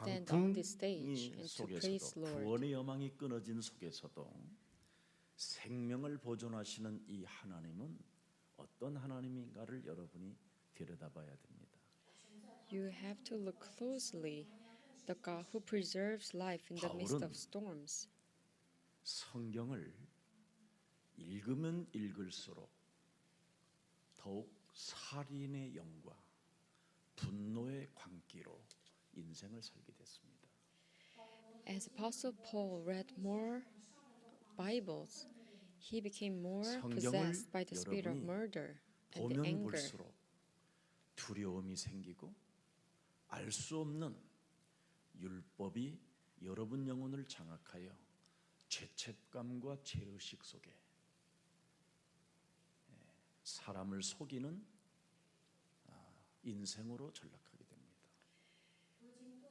stand on this stage and to praise 속에서도 Lord. 구원의 여망이 끊어진 속에서도 생명을 보존하시는 이 하나님은 어떤 하나님인가를 여러분이 들여다봐야 됩니다. You have to look closely the God who preserves life in the midst 바울은 of storms. 성경을 읽으면 읽을수록 더욱 살인의 영과 분노의 광기로 인생을 살게 됐습니다. As Apostle Paul read more Bibles, he became more possessed by the spirit of murder and the 보면 anger. 볼수록 두려움이 생기고 알 수 없는 율법이 여러분 영혼을 장악하여 죄책감과 죄의식 속에 사람을 속이는 인생으로 전락하게 됩니다.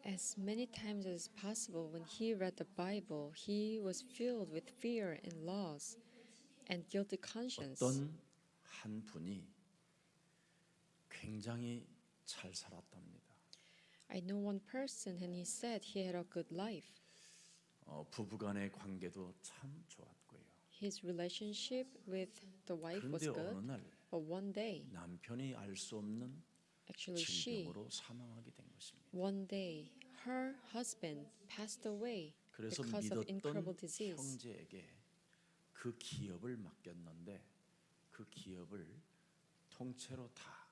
As many times as possible, when he read the Bible, he was filled with fear and loss and guilty conscience. 어떤 한 분이 굉장히 잘 살았답니다. I know one person, and he said he had a good life. 부부간의 관계도 참 좋았고요. His relationship with the wife was 그런데 어느 good, 날 but one day, 남편이 알 수 없는 actually she, 질병으로 사망하게 된 것입니다. one day, her husband passed away 그래서 because of incurable 믿었던 disease. 형제에게 그 기업을 맡겼는데 그 기업을 통째로 다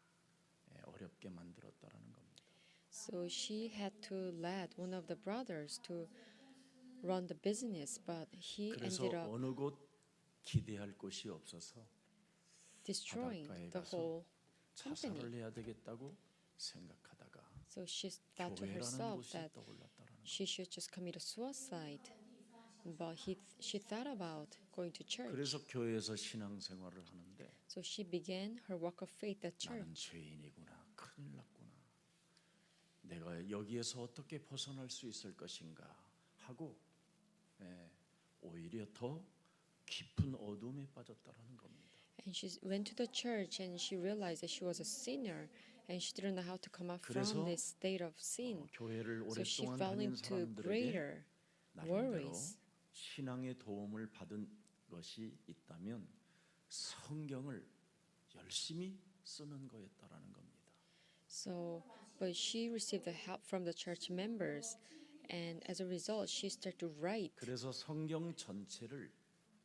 어렵게 만들었다라는 겁니다. So she had to let one of the brothers to run the business, but he 그래서 ended up 어느 곳 기대할 곳이 없어서 destroying 바닷가에 the whole 가서 company. 자살을 해야 되겠다고 생각하다가 So she thought to 교회라는 herself 곳이 that 떠올랐다라는 겁니다. she should just commit a suicide. But she thought about going to church. 그래서 교회에서 신앙생활을 하는데 So she began her walk of faith at 나는 church. 죄인이구나, 큰일 났구나. 내가 여기에서 어떻게 벗어날 수 있을 것인가 하고 오히려 더 깊은 어둠에 빠졌다라는 겁니다. And she went to the church and she realized that she was a sinner and she didn't know how to come out 그래서 from this state of sin. 교회를 So she 오랫동안 fell 다닌 into 사람들에게 greater 나름대로 worries. 신앙의 도움을 받은 것이 있다면 성경을 열심히 쓰는 거였다라는 겁니다. So, but she received the help from the church members, and as a result, she started to write 그래서 성경 전체를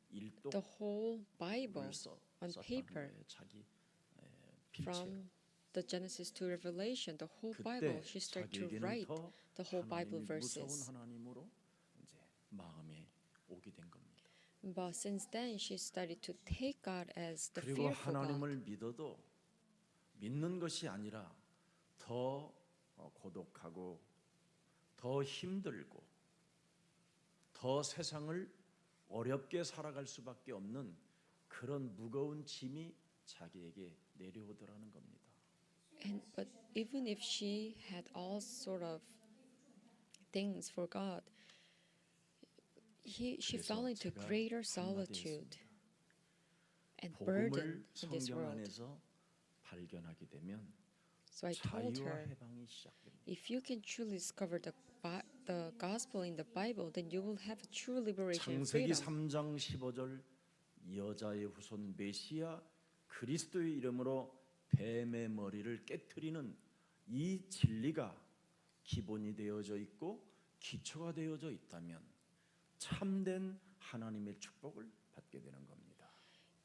일독 the whole Bible on 썼다는 paper 거예요. 자기 필체로. from the Genesis to Revelation. The whole Bible. 그때 She started to 자기에게는 write 더 the whole Bible 하나님이 무서운 verses. 하나님으로 이제 마음에 오게 된 겁니다. But since then, she started to take God as the 그리고 fearful God. 하나님을 믿어도 믿는 것이 아니라 더 고독하고 더 힘들고 더 세상을 어렵게 살아갈 수밖에 없는 그런 무거운 짐이 자기에게 내려오더라는 겁니다. But even if she had all sort of things for God, she 그래서 fell into 제가 greater 한마디 solitude 했습니다. and 복음을 burden in this 성경 world. 안에서 발견하게 되면 So I told 자유와 her, 해방이 시작됩니다. if you can truly discover the gospel in the Bible, then you will have a true liberation and 창세기 freedom. 3장 15절 여자의 후손 메시아 그리스도의 이름으로 뱀의 머리를 깨트리는 이 진리가 기본이 되어져 있고 기초가 되어져 있다면 참된 하나님의 축복을 받게 되는 겁니다.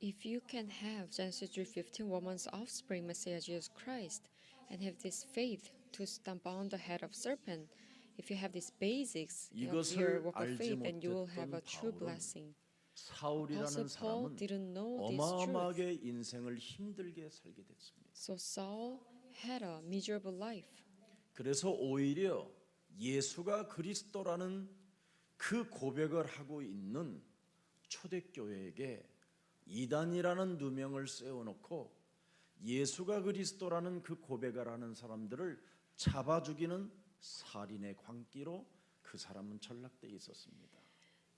If you can have Genesis 3:15, woman's offspring, Messiah Jesus Christ, and have this faith to stamp on the head of serpent, if you have these basics of your 이것을 walk of 알지 faith, then you will have a 못했던 true 바울은 blessing. 사울이라는 Apostle Paul 사람은 didn't know this truth. 어마어마하게 인생을 힘들게 살게 됐습니다. So Saul had a miserable life. 그래서 오히려 예수가 그리스도라는 그 고백을 하고 있는 초대교회에게 이단이라는 누명을 세워놓고 예수가 그리스도라는 그 고백을 하는 사람들을 잡아 죽이는 살인의 광기로 그 사람은 전락되어 있었습니다.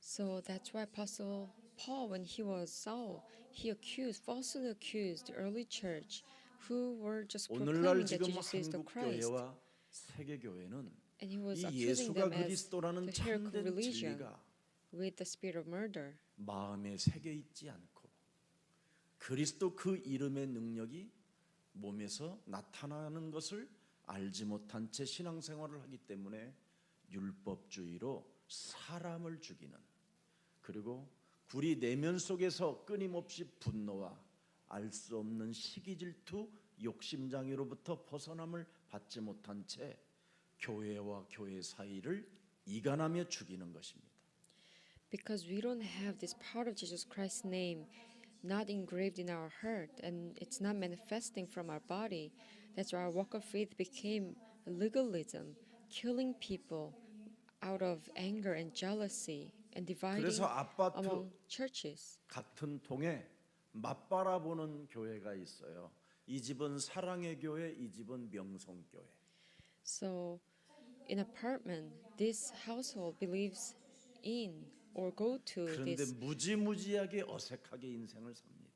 So that's why Apostle Paul, when he was Saul, he falsely accused the early church who were just 오늘날 proclaiming that 지금 Jesus is the 한국 Christ. 교회와 세계 교회는 And he was 이 accusing 예수가 them as 그리스도라는 the heretical 참된 religion 진리가 with the spirit of murder. 마음에 새겨 있지 않고 그리스도 그 이름의 능력이 몸에서 나타나는 것을 알지 못한 채 신앙생활을 하기 때문에 율법주의로 사람을 죽이는, 그리고 우리 내면 속에서 끊임없이 분노와 알 수 없는 시기 질투 욕심장애로부터 벗어남을 받지 못한 채 교회와 교회 사이를 이간하며 죽이는 것입니다. Because we don't have this part of Jesus Christ's name not engraved in our heart and it's not manifesting from our body. That's why our walk of faith became legalism, killing people out of anger and jealousy and dividing 그래서 아파트 among churches. 같은 통에 맞바라보는 교회가 있어요. 이 집은 사랑의 교회, 이 집은 명성교회. So in apartment, this household believes in or go to 그런데 this 무지무지하게 어색하게 인생을 삽니다.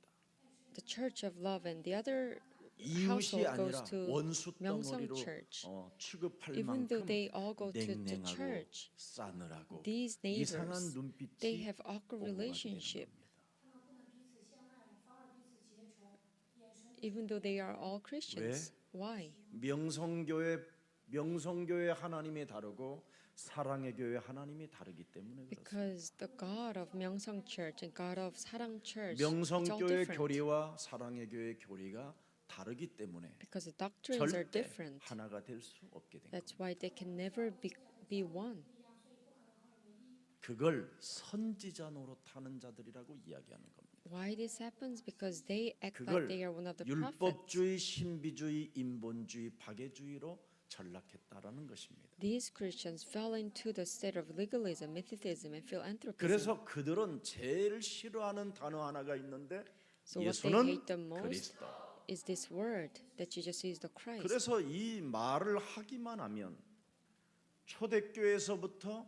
the church of love and the other 이웃이 household 아니라 goes to 원수 명성 덩어리로 church. 취급할 Even though 만큼 they all go to the 냉랭하고 church, 싸늘하고 these 이상한 neighbors, 눈빛이 they have awkward 오고 가게 되는 relationship. 겁니다. Even though they are all Christians. Why? 명성교회 하나님이 다르고 사랑의 교회 하나님이 다르기 때문에 그렇습니다. Because the God of Myeongsang Church and God of Sarang Church, it's all 명성교회 different. 교리와 사랑의 교회 교리가 다르기 때문에 Because the doctrines are 절대 different. 하나가 될 수 없게 된 That's 겁니다. why they can never be one. 그걸 선지자 노릇하는 자들이라고 이야기하는 겁니다. Why this happens? Because they act like 그걸 they are one of the prophets. 율법주의, 신비주의, 인본주의, 박애주의로 전락했다라는 것입니다. These Christians fell into the state of legalism, mythicism, and philanthropism. 그래서 그들은 제일 싫어하는 단어 하나가 있는데 So what they 예수는 hate the most 그리스도. is this word that Jesus is the Christ. 그래서 이 말을 하기만 하면 초대교회에서부터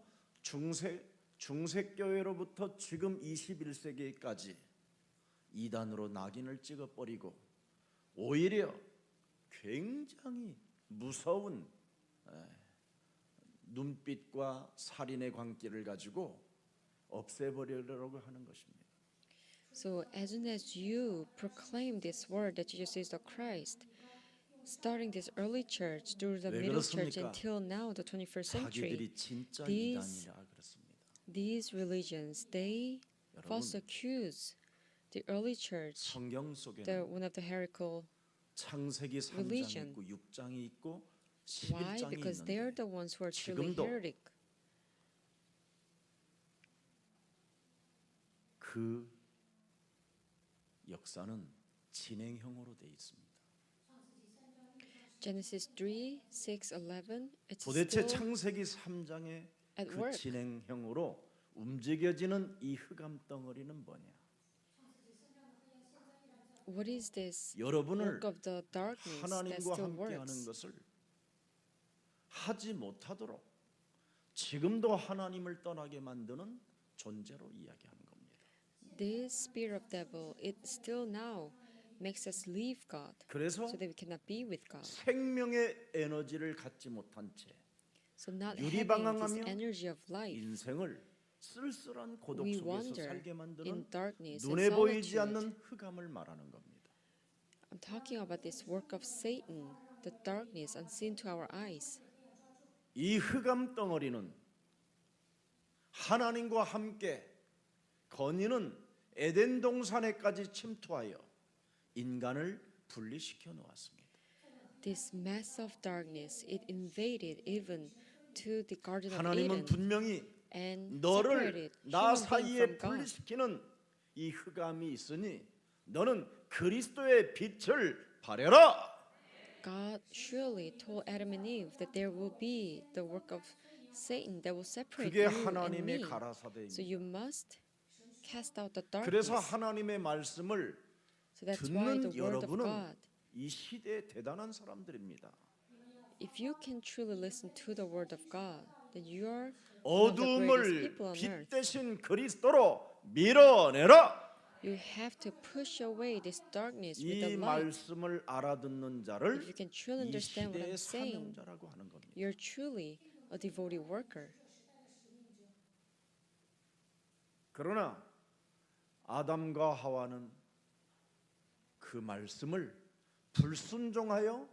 중세교회로부터 지금 21세기까지 이단으로 낙인을 찍어버리고 오히려 굉장히 무서운 눈빛과 살인의 광기를 가지고 없애버리려고 하는 것입니다. So as soon as you proclaim this word that Jesus is the Christ, starting this early church through the 왜 middle church 그렇습니까? until now, the 21st century, 자기들이 진짜 these- 이단이라 그렇습니다. these religions, they false 여러분 accuse the early church, 성경 the 속에는 one of the heretical. 창세기 3장이 religion. 있고 6장이 있고 Why? 11장이 Because they are 있는데 the ones who are truly 지금도 heretic. 그 역사는 진행형으로 돼 있습니다. Genesis 3, 6, 11. It's 도대체 still 창세기 3장의 at 그 work. 진행형으로 움직여지는 이 흑암 덩어리는 뭐냐? What is this 여러분을 work of the darkness that 하나님과 still 함께하는 works? 것을 하지 못하도록 지금도 하나님을 떠나게 만드는 존재로 이야기하는 겁니다. This spirit of devil, it still now makes us leave God, 그래서 so that we cannot be with God. 생명의 에너지를 갖지 못한 채 So not having this 유리방황하며 energy of life, 인생을 쓸쓸한 고독 we 속에서 wander 살게 in 만드는 darkness and 눈에 보이지 solitude. 않는 흑암을 말하는 겁니다. I'm talking about this work of Satan, the darkness unseen to our eyes. 이 흑암 덩어리는 하나님과 함께 건의는 에덴 동산에까지 침투하여 인간을 분리시켜 놓았습니다. This mass of darkness, it invaded even to the Garden of 하나님은 Eden 분명히 and 너를 separated 나 human being 사이에 from God. 분리시키는 이 흑암이 있으니 너는 그리스도의 빛을 발해라. God surely told Adam and Eve that there will be the work of Satan that will separate 그게 you and 하나님의 me. 가라사대입니다. So you must cast out the 그래서 darkness. 하나님의 말씀을 So that's why 듣는 the word of 여러분은 God, 이 시대의 대단한 사람들입니다. if you can truly listen to the word of God, then you are one of the greatest 어둠을 people on 빛 earth. 대신 그리스도로 밀어내라. You have to push away this darkness with 이 the light. 말씀을 알아듣는 자를 If you can truly 이 understand what 시대의 I'm saying, 사명자라고 하는 겁니다. you're truly a devoted worker. 그러나 아담과 하와는 그 말씀을 불순종하여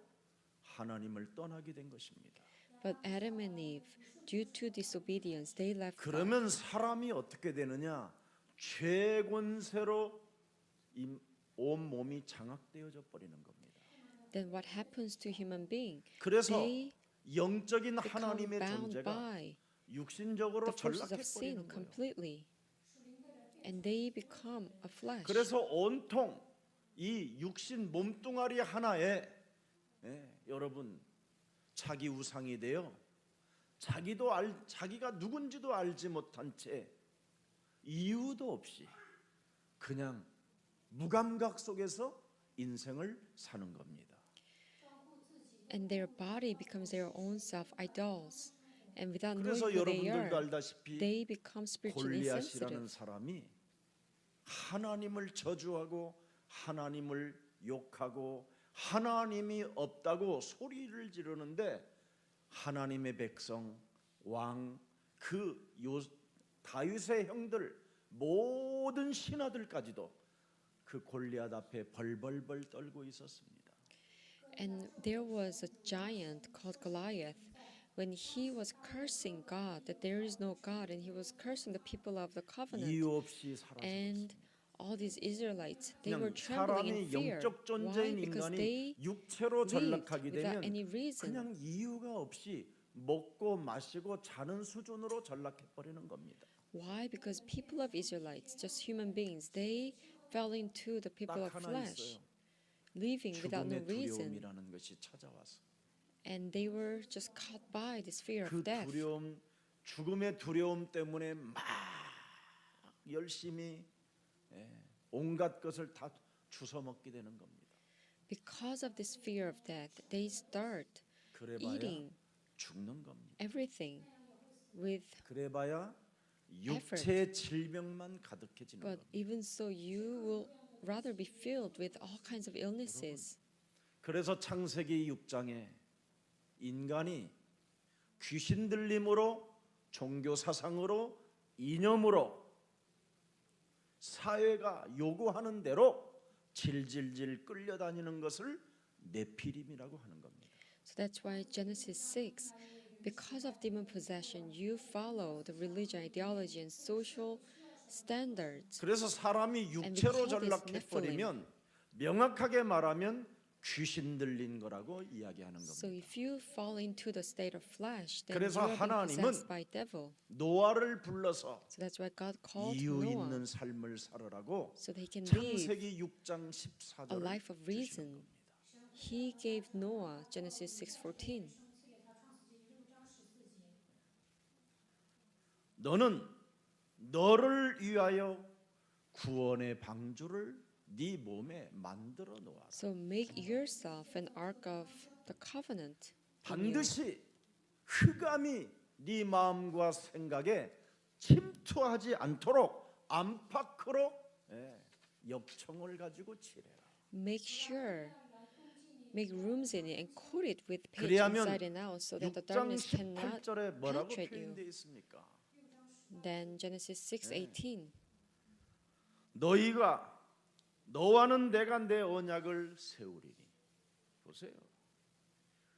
하나님을 떠나게 된 것입니다. But Adam and Eve, due to disobedience, they left God. 그러면 사람이 어떻게 되느냐? 죄권세로 온 몸이 장악되어져 버리는 겁니다. Then what happens to human being? 그래서 They 영적인 become 하나님의 bound 존재가 by 육신적으로 the forces 전락해 of sin 버리는 거예요. completely. And they become a flesh. 그래서 온통 이 육신 몸뚱아리 하나에 여러분 자기 우상이 되어 자기가 누군지도 알지 못한 채 이유도 없이 그냥 무감각 속에서 인생을 사는 겁니다. And their body becomes their own self idols. And without knowing 그래서 who they 여러분들도 are, 알다시피 they become spiritually 골리앗이라는 insensitive. 사람이 하나님을 저주하고 하나님을 욕하고 하나님이 없다고 소리를 지르는데 하나님의 백성 왕 다윗의 형들 모든 신하들까지도 그 골리앗 앞에 벌벌벌 떨고 있었습니다. And there was a giant called Goliath. When he was cursing God, that there is no God, and he was cursing the people of the covenant, 이유 없이 사라졌습니다. and all these Israelites, they were 그냥 trembling in 사람이 fear. 영적 Why? 존재인 Because 인간이 they 육체로 lived 전락하게 without 되면 any reason. 그냥 이유가 없이 먹고 마시고 자는 수준으로 전락해 버리는 겁니다. Why? Because people of Israelites, just human beings, they fell into the people 딱 of 하나 flesh, 있어요. living without no 죽음의 reason, 두려움이라는 것이 찾아와서 and they were just caught by this fear 그 of death. 두려움, 죽음의 두려움 때문에 막 열심히 온갖 것을 다 주워 먹게 되는 겁니다. Because of this fear of death, they start 그래봐야 eating 죽는 겁니다. everything with. 그래봐야 육체의 질병만 가득해지는 But 겁니다. even so, you will rather be filled with all kinds of illnesses. 그래서 창세기 6장에 인간이 귀신 들림으로 종교 사상으로 이념으로 사회가 요구하는 대로 질질질 끌려다니는 것을 네피림이라고 하는 겁니다. So that's why Genesis 6, because of demon possession, you follow the religion, ideology, and social standards. 그래서 사람이 we 육체로 call this 전락해 버리면 명확하게 말하면 귀신 들린 거라고 이야기하는 So 겁니다. if you fall into the state of flesh, then 그래서 you are being 하나님은 possessed by devil. 노아를 불러서 So that's why God called 이유 Noah, 있는 삶을 살으라고 so they can live 창세기 6장 a 14절을 life of 주시는 reason. 겁니다. He gave Noah, Genesis 6:14. 너는 너를 위하여 구원의 방주를 네 몸에 만들어 놓아라. So make yourself an ark of the covenant. in you. 반드시 흑암이 네 마음과 생각에 침투하지 않도록 안팎으로 엽청을 가지고 칠해라. Make sure, make rooms in it and coat it with pitch 그리하면 inside and out, so that the 6장 darkness cannot 18절에 뭐라고 penetrate you. 표현되어 있습니까? Then Genesis 6:18. 너와는 내가 내 언약을 세우리니. 보세요.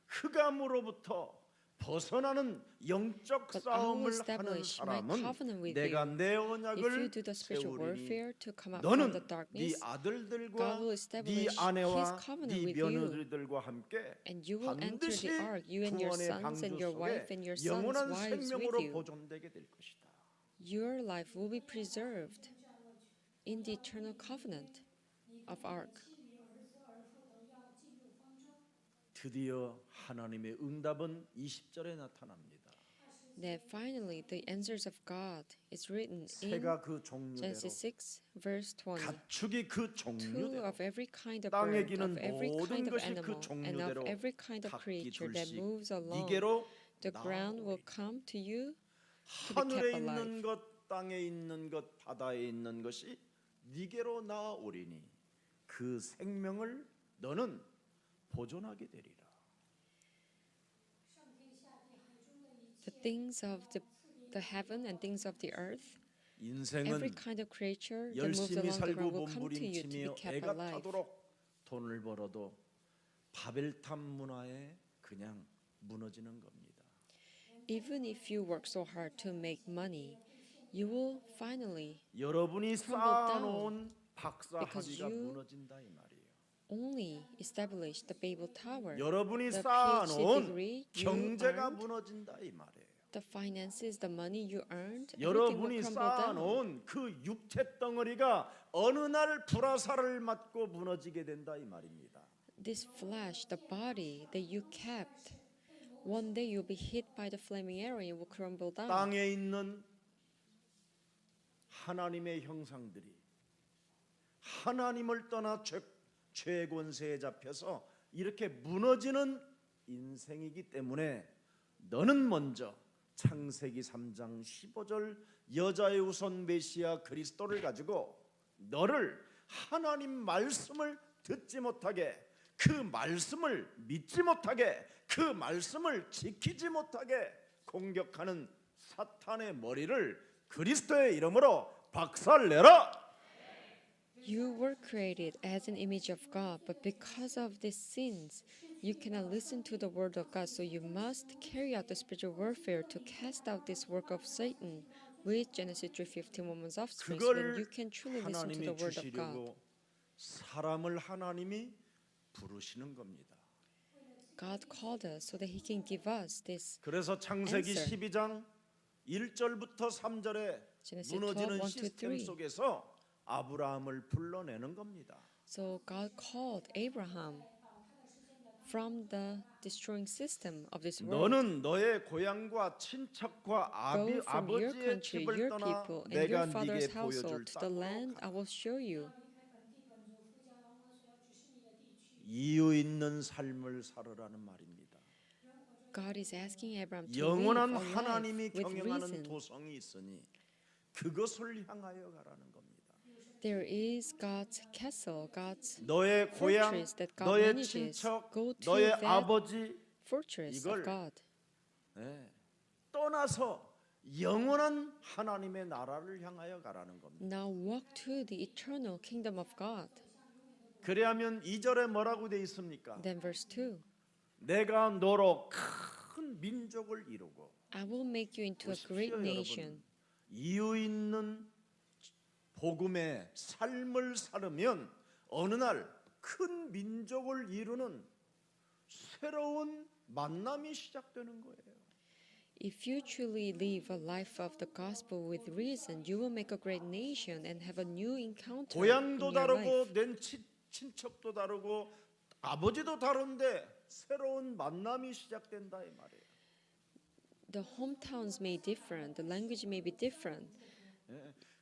흑암으로부터 벗어나는 영적 But I will 싸움을 하는 establish my 사람은 covenant with 내가 you. 내 If you 언약을 do the spiritual 세우리니. warfare to come out from 너는 the 네 darkness, 아들들과 God will 네 establish 아내와 His covenant 네 with you. 며느리들과 함께 And you will enter 반드시 the ark, you and your 구원의 sons and 방주 your wife 속에 and your sons' 영원한 wives with 생명으로 you. 보존되게 될 것이다. Your life will be preserved in the eternal covenant of ark. 드디어 하나님의 응답은 20절에 나타납니다. Then finally, the answers of God is written in 새가 그 종류대로 Genesis 6, verse 20. 가축이 그 Two 종류대로 of every kind of 땅에 bird, 기는 of every 모든 kind of 것이 그 animal, and of 종류대로 every kind of 각기 creature that 둘씩 moves along, 니게로 the ground will 나오리니. come to you to be 하늘에 kept 있는 alive. 것, 땅에 있는 것, 바다에 있는 것이 니게로 나오리니 그 생명을 너는 보존하게 되리라. the things of the heaven and things of the earth, every 인생은 kind of creature that moves 열심히 along the 살고 ground will come to you to be 몸부림치며 kept 애가 alive. 타도록 돈을 벌어도 바벨탑 문화에 그냥 무너지는 겁니다. Even if you work so hard to make money, you will finally 여러분이 crumble 쌓아놓은 박사 because 학위가 you 무너진다 이 말이에요. only establish the Babel Tower. 여러분이 The 쌓아놓은 PhD degree you 경제가 earned, 무너진다 이 말이에요. the finances, the money you earned, everything 여러분이 will crumble down. 쌓아놓은 그 육체 덩어리가 어느 날 불화살을 맞고 무너지게 된다 이 말입니다. This flesh, the body that you kept, one day you'll be hit by the flaming arrow and it will crumble down. 땅에 있는 하나님의 형상들이 하나님을 떠나 죄 권세에 잡혀서 이렇게 무너지는 인생이기 때문에 너는 먼저 창세기 3장 15절 여자의 우선 메시아 그리스도를 가지고 너를 하나님 말씀을 듣지 못하게, 그 말씀을 믿지 못하게, 그 말씀을 지키지 못하게 공격하는 사탄의 머리를 그리스도의 이름으로 박살내라. You were created as an image of God, but because of these sins, you cannot listen to the word of God. So you must carry out the spiritual warfare to cast out this work of Satan, with Genesis 3:15 woman's offspring, so that you 그걸 can truly listen to the 하나님이 word of God. 주시려고 사람을 하나님이 부르시는 겁니다. God called us so that He can give us this. 그래서 창세기 answer. 12장 1절부터 3절에 Genesis 12, 무너지는 1 to 시스템 3. 속에서 아브라함을 불러내는 겁니다. So God called Abraham from the destroying system of this world. 너는 너의 고향과 친척과 Go from your 아버지의 country, 집을 your 떠나 people, and 내가 your father's 네게 household 보여줄 to the 땅으로 land 가라. I will show you. 이유 있는 삶을 살으라는 말입니다. God is asking Abraham to live 영원한 a life 하나님이 with 경영하는 reason. 도성이 있으니 그것을 향하여 가라는 겁니다. There is God's castle, God's 너의 고향, fortress that God 너의 manages. 친척, Go to 너의 that 아버지 fortress 이걸 of God. 떠나서 영원한 하나님의 나라를 향하여 가라는 겁니다. Now walk to the eternal kingdom of God. 그래야면 2절에 뭐라고 돼 있습니까? Then verse 2. 내가 너로 큰 민족을 이루고 I will make you into a 보십시오, great 여러분. nation. 이유 있는 복음의 삶을 살으면 어느 날 큰 민족을 이루는 새로운 만남이 시작되는 거예요. If you truly live a life of the gospel with reason, you will make a great nation and have a new encounter in 고향도 your 다르고 life. 내 친척도 다르고 아버지도 다른데 새로운 만남이 시작된다 이 말이에요. The hometowns may be different, the language may be different,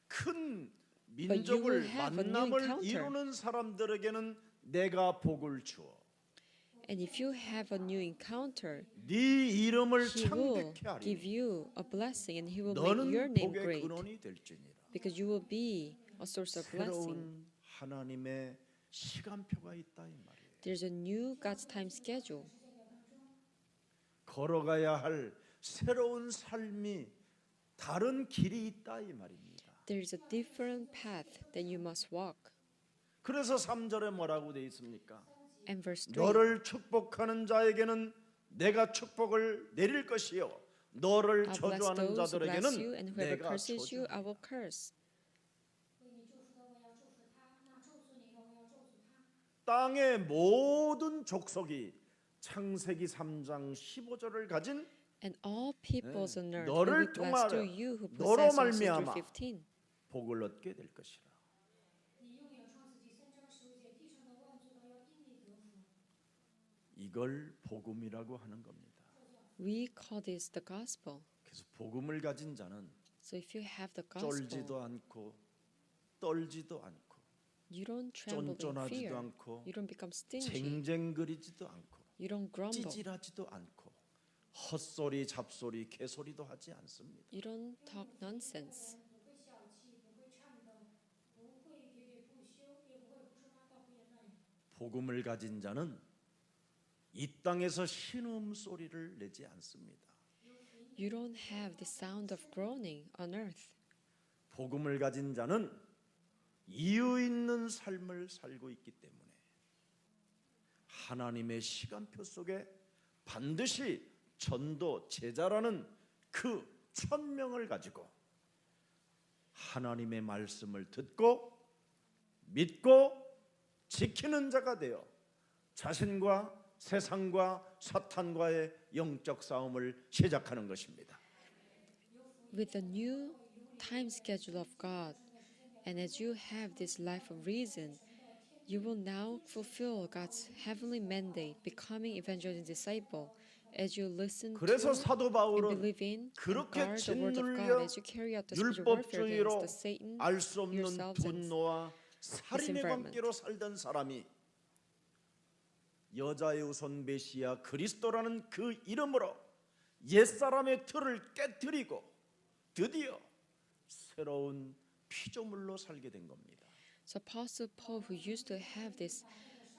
큰 you will 민족을 have a new 만남을 encounter. 이루는 사람들에게는 내가 복을 주어 and if you have a new encounter, 네 이름을 He will 창대케 give 하리. you a blessing and He will make your 너는 name 복의 great 근원이 될지니라. because you will be a source of blessing. 새로운 하나님의 시간표가 있다 이 말이에요. There's a new God's time schedule. 걸어가야 할 새로운 삶이 다른 길이 있다 이 말입니다. There's a different path that you must walk. 그래서 3절에 뭐라고 돼 있습니까? And verse 3. 너를 축복하는 자에게는 내가 축복을 내릴 것이요 너를 I bless 저주하는 those who bless you, 자들에게는 and whoever 내가 curses you, I 저주하리라. will curse. 땅의 모든 족속이 창세기 3장 15절을 가진 And all peoples on earth 너를 will be blessed through 통하여 you who 너로 possess Genesis 말미암아 3:15. 복을 얻게 될 것이라. 이걸 복음이라고 하는 겁니다. We call this the gospel. 그래서 복음을 가진 자는 So if you have the gospel, 쫄지도 않고 떨지도 않고 you don't tremble in 쫀쫀하지도 fear. 않고 You don't become stingy. 쟁쟁거리지도 않고 You don't grumble. 찌질하지도 않고 헛소리 잡소리 개소리도 하지 않습니다. You don't talk nonsense. 복음을 가진 자는 이 땅에서 신음 소리를 내지 않습니다. You don't have the sound of groaning on earth. 복음을 가진 자는 이유 있는 삶을 살고 있기 때문에 하나님의 시간표 속에 반드시 전도 제자라는 그 천명을 가지고 하나님의 말씀을 듣고 믿고 지키는 자가 되어 자신과 세상과 사탄과의 영적 싸움을 시작하는 것입니다. With the new time schedule of God, and as you have this life of reason, you will now fulfill God's heavenly mandate, becoming evangelist disciple, as you listen 그래서 to 사도 and 바울은 believe in and 그렇게 guard the word of God 짓눌려 as you carry out the spiritual warfare against 율법주의로 the Satan, 알 수 없는 yourselves, and 분노와 살인의 environment. 관계로 살던 사람이 여자의 우선 메시아 그리스도라는 그 이름으로 옛사람의 틀을 깨뜨리고 드디어 새로운 피조물로 살게 된 겁니다. So Apostle Paul, who used to have this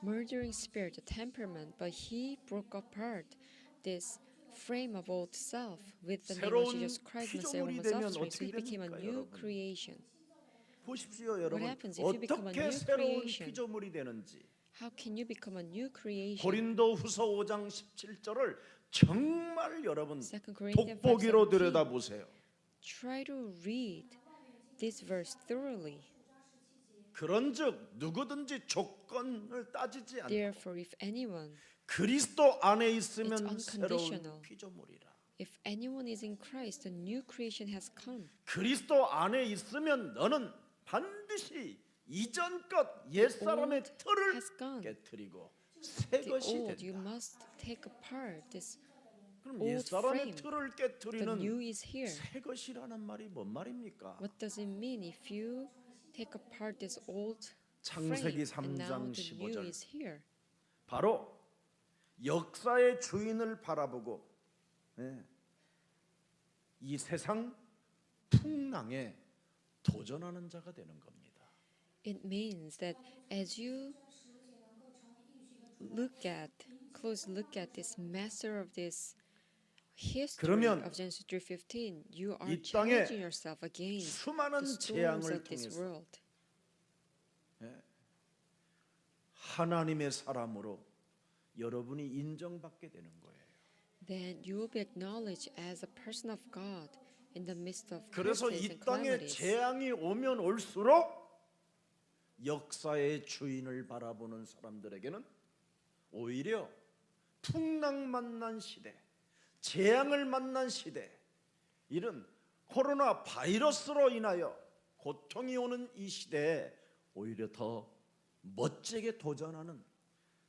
murdering spirit, a temperament, but he broke apart this frame of old self with the name of 새로운 Jesus Christ, 피조물이 Messiah, 되면 offspring. So 어떻게 he became a 됩니까, new 여러분? creation. 보십시오, 여러분. happens if you become a 어떻게 new 새로운 creation? 피조물이 되는지. How can you become a new creation? 고린도후서 5장 17절을 정말 여러분 2 Corinthians 돋보기로 5:17. 들여다보세요. Try to read this verse thoroughly. 그런즉 누구든지 조건을 따지지 않고 Therefore, if anyone 그리스도 안에 있으면 It's 새로운 unconditional. 피조물이라. If anyone is in Christ, a new creation has come. 그리스도 안에 있으면 너는 반드시 이전 것 옛사람의 old 틀을 has gone. 깨뜨리고 새 The 것이 old, you 된다. must take apart this. 그럼 old 옛사람의 frame. 틀을 The 깨뜨리는 new is here. 새 것이라는 말이 뭔 말입니까? What does it mean if you take apart this old 창세기 frame and now 3장 the new 15절. is here? 바로 역사의 주인을 바라보고 이 세상 풍랑에 도전하는 자가 되는 겁니다. It means that as you close look at this master of this history 그러면 of Genesis 3:15, you are 이 땅에 challenging yourself against 수많은 the storms 재앙을 of this 통해서 world. 하나님의 사람으로 여러분이 인정받게 되는 거예요. Then you will be acknowledged as a person of God in the midst of 그래서 crisis 이 and 땅에 calamities. 재앙이 오면 올수록 역사의 주인을 바라보는 사람들에게는 오히려 풍랑 만난 시대, 재앙을 만난 시대, 이런 코로나 바이러스로 인하여 고통이 오는 이 시대에 오히려 더 멋지게 도전하는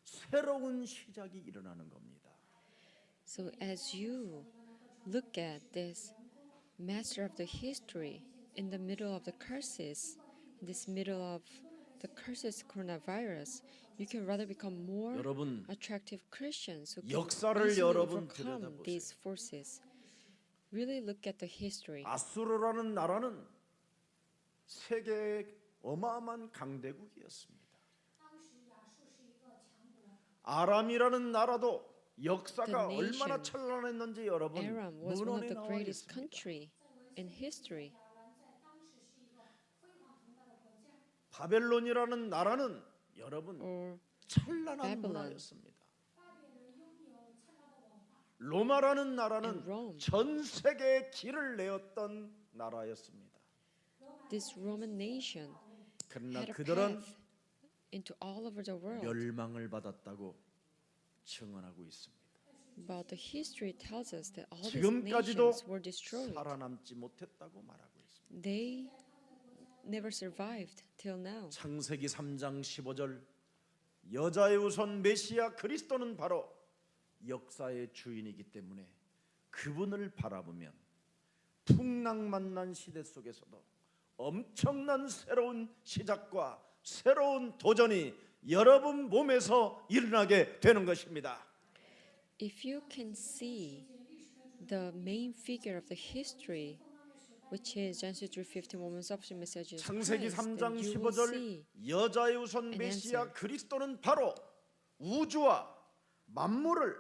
새로운 시작이 일어나는 겁니다. So as you look at this master of the history in the middle of the curses, in this middle of the curses coronavirus, you can rather become more 여러분, attractive Christians who can 역사를 easily 여러분 overcome 들여다보세요. these forces. Really look at the history. 아수르라는 나라는 세계의 어마어마한 강대국이었습니다. 아람이라는 나라도 역사가 The 얼마나 nation, 찬란했는지 여러분 Aram was one of 문헌에 the 나와 greatest 있습니다. country in history. 바벨론이라는 나라는 여러분 Or 찬란한 Babylon. 문화였습니다. 로마라는 나라는 And Rome. 전 세계에 길을 내었던 나라였습니다. this Roman nation 그러나 had a 그들은 path into all over the world. 멸망을 받았다고 증언하고 있습니다. But the history tells us that all these 지금까지도 nations were destroyed. 살아남지 못했다고 말하고 있습니다. They never survived till now. 창세기 3장 15절 여자의 우선 메시아 그리스도는 바로 역사의 주인이기 때문에 그분을 바라보면 풍랑 만난 시대 속에서도 엄청난 새로운 시작과 새로운 도전이 여러분 몸에서 일어나게 되는 것입니다. If you can see the main figure of the history, which is Genesis 3:15, woman's offspring, message of 창세기 Christ, 3장 then you will 15절 see 여자의 우선 an 메시아 answer. 그리스도는 바로 우주와 만물을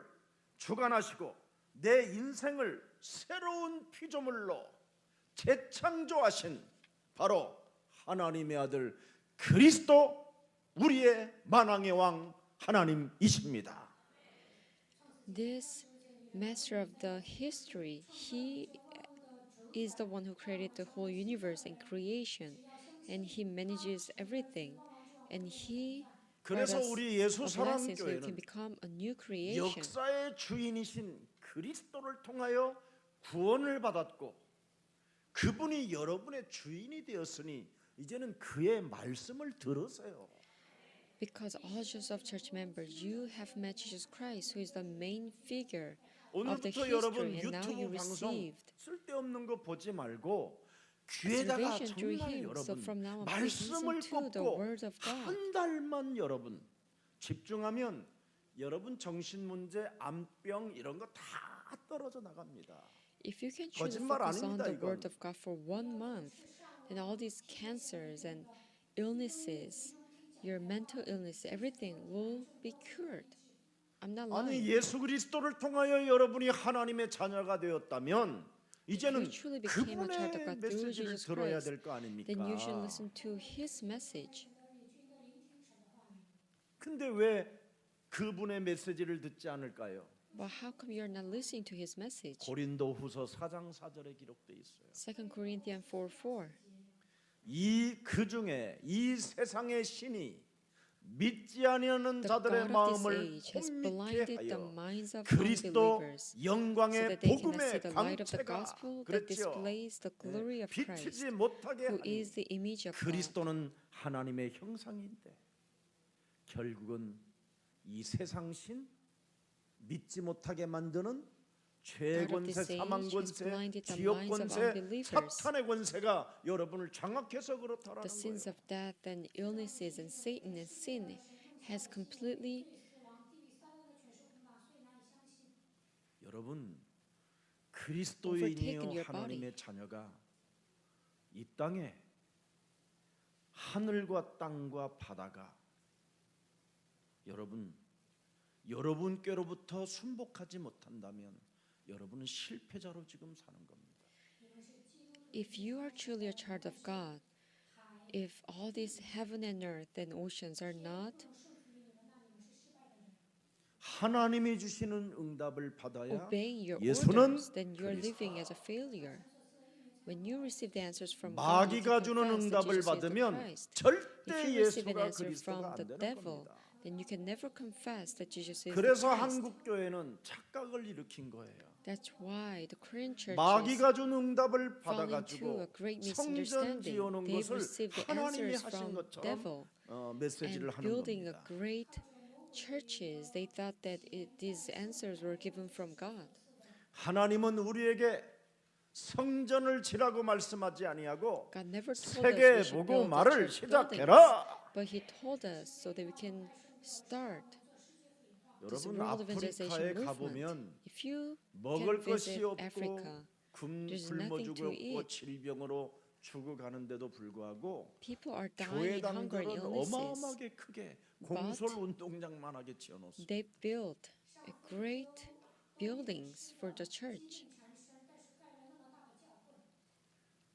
주관하시고 내 인생을 새로운 피조물로 재창조하신 바로 하나님의 아들 그리스도 우리의 만왕의 왕 하나님이십니다. This master of the history, he is the one who created the whole universe and creation, and he manages everything, and he brought 그래서 us 우리 예수 a blessing so we 사랑교회는 can become a new creation. 역사의 주인이신 그리스도를 통하여 구원을 받았고 그분이 여러분의 주인이 되었으니 이제는 그의 말씀을 들으세요. Because all Joseph Church members, you have met Jesus Christ, who is the main figure of the 오늘부터 여러분 history, and now you 유튜브 방송 received 쓸데없는 거 보지 말고 귀에다가 salvation through 정말 Him. So 여러분 from now on, please 말씀을 listen to the 꽂고 Word of God. 한 달만 여러분 집중하면 여러분 정신 문제, 암병 이런 거 다 떨어져 나갑니다. If you can truly 거짓말 focus on 아닙니다, the 이건. Word of God for 1 month, then all these cancers and illnesses, your mental illness, everything will be cured. I'm not 아니 lying. 예수 그리스도를 통하여 여러분이 하나님의 자녀가 되었다면 이제는 If you truly became a child of 그분의 God through 메시지를 Jesus 들어야 Christ, 될 거 아닙니까? then you should listen to His message. 근데 왜 그분의 메시지를 듣지 않을까요? But how come you're not listening to His message? 고린도후서 4장 4절에 기록되어 있어요. 2 Corinthians 4:4. 이 그 중에 이 세상의 신이 믿지 아니하는 The 자들의 God of this 마음을 age has 혼미케 blinded the 하여 minds of 그리스도 unbelievers, so 영광의 that they cannot 복음의 see the light of the 광채가 gospel that 그렇죠. displays the glory of Christ, 비치지 못하게 who 하니 is the image of God. 그리스도는 하나님의 형상인데 결국은 이 세상신 믿지 못하게 만드는 죄권세, 사망권세, 지옥권세, 사탄의 권세가 여러분을 장악해서 그렇다라는 The sins 거예요. of death and illnesses and Satan and sin has completely. 여러분 overtaken 그리스도인이요 your 하나님의 자녀가 이 땅에 하늘과 땅과 바다가 여러분께로부터 순복하지 못한다면 여러분은 실패자로 지금 사는 겁니다. If you are truly a child of God, if all this heaven and earth and oceans are not 하나님이 주시는 응답을 받아야 obeying your 예수는 orders, then you are 그리스도. living as a failure. When you receive the answers from God, you 마귀가 can 주는 confess that 응답을 Jesus is the 받으면 Christ. If 절대 you receive an 예수가 answer 그리스도가 from 안 the 되는 devil, 겁니다. then you can never confess that Jesus is the 그래서 Christ. 한국 교회는 착각을 일으킨 거예요. That's why the Korean churches 마귀가 준 응답을 fall into 받아가지고 a great 성전 misunderstanding. 지어놓은 They've 것을 received the 하나님이 answers 하신 from 것처럼 devil 메시지를 and 하는 building a 겁니다. great churches. They thought that these answers were given from God. 하나님은 우리에게 성전을 지라고 말씀하지 아니하고 God never told us we 세계 should 보고 build the 말을 church buildings, 시작해라. but He told us so that we can start this 여러분 world 아프리카에 evangelization 가보면 movement. If you 먹을 can 것이 visit 없고 Africa, there's 굶어 nothing to 죽었고 eat. 질병으로 죽어가는데도 불구하고 People are dying in hunger and 교회당들은 illnesses. 어마어마하게 크게 공설 운동장만하게 지어놓습니다. They built a great buildings for the church.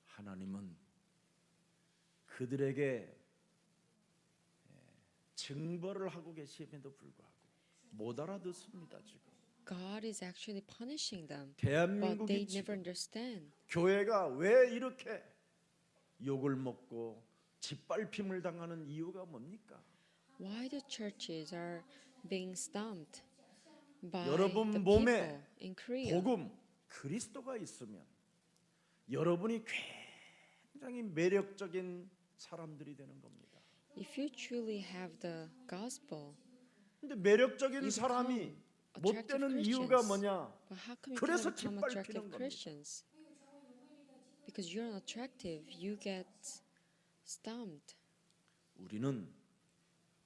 하나님은 그들에게 징벌을 하고 계심에도 불구하고 못 알아듣습니다. 지금 God is actually punishing them, but 대한민국이 they 지금 never understand. 교회가 왜 이렇게 욕을 먹고 짓밟힘을 당하는 이유가 뭡니까? Why the churches are being stomped by 여러분 the 몸에 people in Korea? 복음 그리스도가 있으면 여러분이 굉장히 매력적인 사람들이 되는 겁니다. If you truly have the gospel, 근데 매력적인 you 사람이 become 못 attractive 되는 이유가 Christians. 뭐냐? But how come you 그래서 cannot become 짓밟히는 attractive 겁니다. Christians? Because you're unattractive, you get stomped. 우리는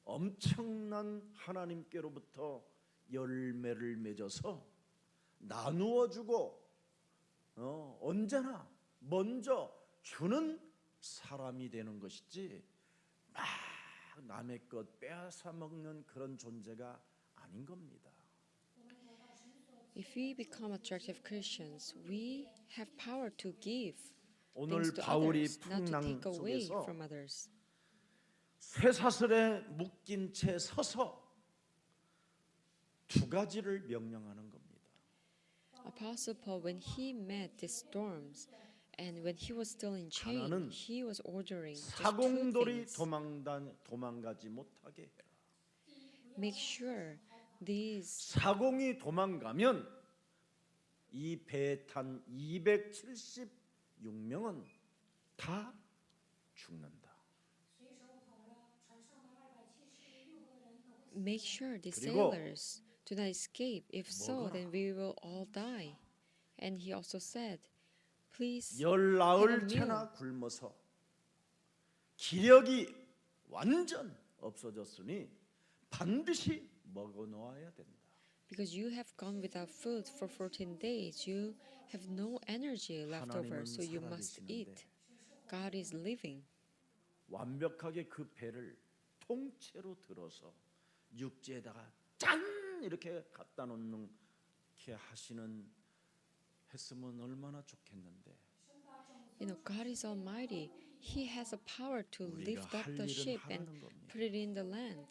엄청난 하나님께로부터 열매를 맺어서 나누어 주고 언제나 먼저 주는 사람이 되는 것이지 막 남의 것 빼앗아 먹는 그런 존재가 아닌 겁니다. If we become attractive Christians, we have power to give 오늘 things to 바울이 others, not to 풍랑 take away 속에서 from others. 쇠사슬에 묶인 채 서서 두 가지를 명령하는 겁니다. Apostle Paul, when he met the storms and when he was still in chain, 하나는 he was ordering just two 사공돌이 things. 도망가지 못하게 해라. Make sure these 사공이 도망가면 이 배에 탄 276명은 다 죽는다. make sure the 그리고 sailors do not escape. If so, 먹어라. then we will all die. And he also said, please 열나흘째나 굶어서 기력이 완전 없어졌으니 반드시 먹어 놓아야 된다. because you have gone without food for 14 days, you have no energy left over, 하나님은 so you must 살아계시는데 eat. God is living. 완벽하게 그 배를 통째로 들어서 육지에다가 짠 이렇게 갖다 놓는 게 했으면 얼마나 좋겠는데. God is almighty. He has a power to 우리가 lift up 할 the 일은 ship and 하라는 겁니다. put it in the land.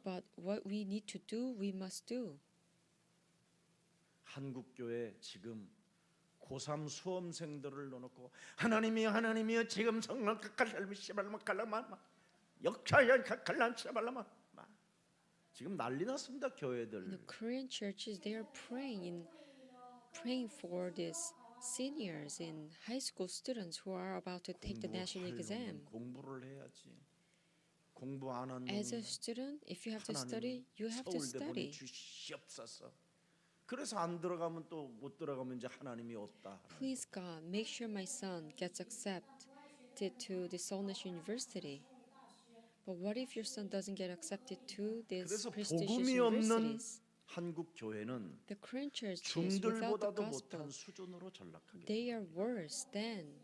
But what we need to do, we must do. 한국 교회 지금 고3 수험생들을 넣어놓고 하나님이여 지금 성령 갈라면 씨발만 갈라만 역사야 갈라면 씨발만 지금 난리 났습니다 교회들. The Korean churches, they are praying for these seniors and high school students who are about to take the national exam. 공부를 해야지. 공부 안 하는 As a student, if you have to study, you have to 서울대 study. 보내주시옵소서. 그래서 안 들어가면 또 못 들어가면 이제 하나님이 없다. Please God, make sure my son gets accepted to the Seoul National University. But what if your son doesn't get accepted to these 그래서 prestigious 복음이 없는 universities? 한국 교회는 The Korean churches, without the 중들보다도 gospel, 못한 수준으로 전락하게. they are worse than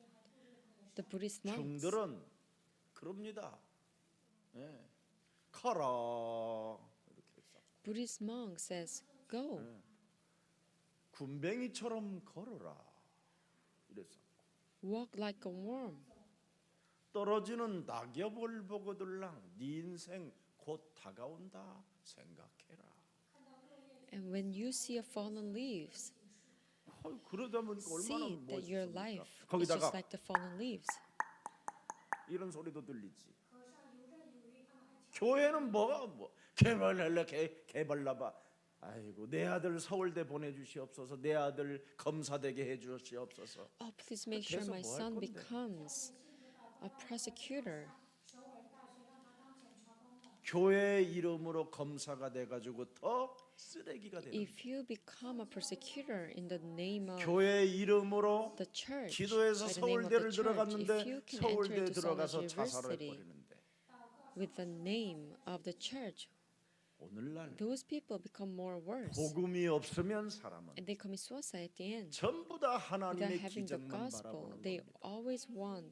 the Buddhist monks. 중들은 그럽니다. 예. 가라 이렇게 했어. Buddhist monk says, go. 군뱅이처럼 걸어라 이랬어. Walk like a worm. 떨어지는 낙엽을 보고들랑 네 인생 곧 다가온다 생각해라. And when you see a fallen leaves, 그러다 보니까 얼마나 see that your 멋있습니까? life is 거기다가 just like the fallen leaves. 이런 소리도 들리지. 교회는 뭐가 개발할래 개발라봐. 아이고 내 아들 서울대 보내주시옵소서. 내 아들 검사되게 해주시옵소서. Oh, please make sure 그래서 my 뭐할 son 건데? becomes a prosecutor. 교회 이름으로 검사가 돼가지고 더 쓰레기가 되는. If you become a persecutor in the name of 교회 이름으로 the church, 기도해서 by the name of 서울대를 the church, if 들어갔는데 you can enter 서울대에 into Seoul 들어가서 National 자살을 University 해버리는데 with the name of the church, 오늘날 those people become more worse. 복음이 없으면 사람은 And they commit suicide at the end. 전부 다 Without 하나님의 having the 기적만 gospel, 바라보는 they 겁니다. always want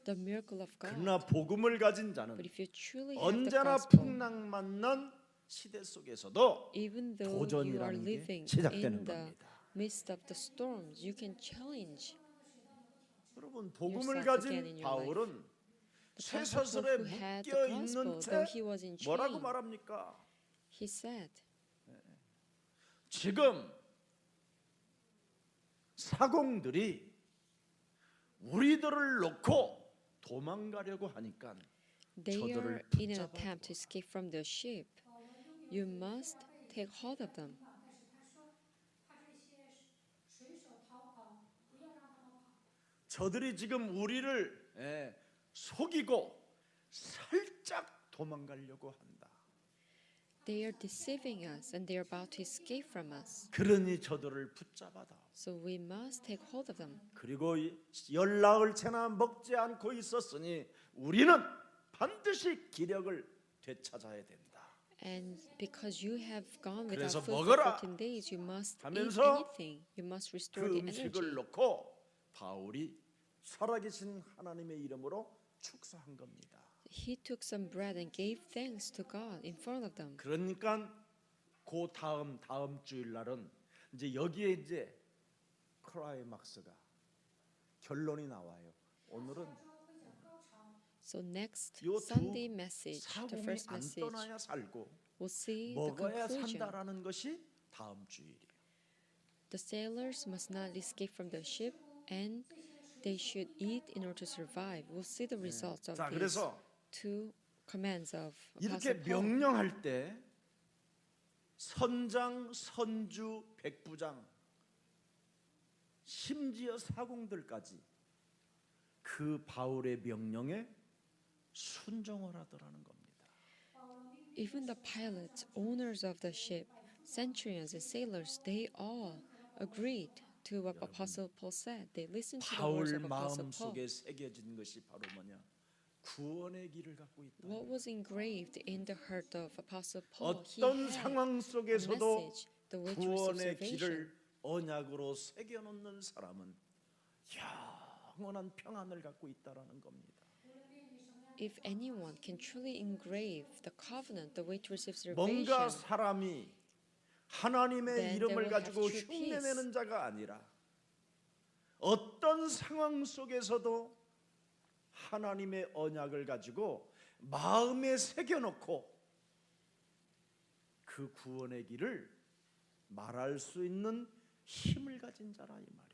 the miracle of God. 그러나 복음을 가진 자는 But if you truly have the 언제나 gospel, 풍랑 만난 시대 속에서도 even though you are 도전이라는 게 living 시작되는 in the 겁니다. midst of the storms, you can challenge. 여러분 복음을 yourself again 가진 in your 바울은 The 쇠사슬에 Apostle who had 묶여 the 있는 gospel, 채 though he was in 뭐라고 chain, 말합니까? he said, 지금 사공들이 우리들을 놓고 도망가려고 하니까 they are 저들을 in an 붙잡아. attempt to escape from the ship. You must take hold of them. 저들이 지금 우리를 속이고 살짝 도망가려고 한다. They are deceiving us and they are about to escape from us. 그러니 저들을 붙잡아다. So we must take hold of them. 그리고 열나흘째나 먹지 않고 있었으니 우리는 반드시 기력을 되찾아야 된다. And because you have gone without 그래서 food for 먹어라 14 days, you must eat 하면서 anything. You must 그 restore the 음식을 energy. 놓고 바울이 살아계신 하나님의 이름으로 축사한 겁니다. He took some bread and gave thanks to God in front of them. 그러니까 그 다음 주일 날은 이제 여기에 이제 클라이막스가 결론이 나와요. 오늘은 So next 요 Sunday 두 message, the 사공이 first 안 message, 떠나야 살고 we'll see the 먹어야 conclusion. 산다라는 것이 다음 주일이에요. The sailors must not escape from the ship, and they should eat in order to survive. We'll see the results of 자, these 그래서 two commands of 이렇게 Apostle Paul. 명령할 때 선장, 선주, 백부장, 심지어 사공들까지 그 바울의 명령에 순종을 하더라는 겁니다. Even the pilots, owners of the ship, centurions and sailors, they all agreed to what Apostle Paul said. They listened to the words 바울 of Apostle 마음 Paul. 속에 새겨진 것이 바로 뭐냐? 구원의 길을 갖고 있다. What was engraved in the heart of Apostle Paul? He 어떤 had 상황 a 속에서도 message, the way to receive 구원의 salvation. 길을 언약으로 새겨놓는 사람은 영원한 평안을 갖고 있다라는 겁니다. If anyone can truly engrave the covenant, the way to receive 뭔가 salvation, 사람이 하나님의 Then 이름을 they will have 가지고 true peace. 흉내내는 자가 아니라 어떤 상황 속에서도 하나님의 언약을 가지고 마음에 새겨놓고 그 구원의 길을 말할 수 있는 힘을 가진 자라 이 말이에요.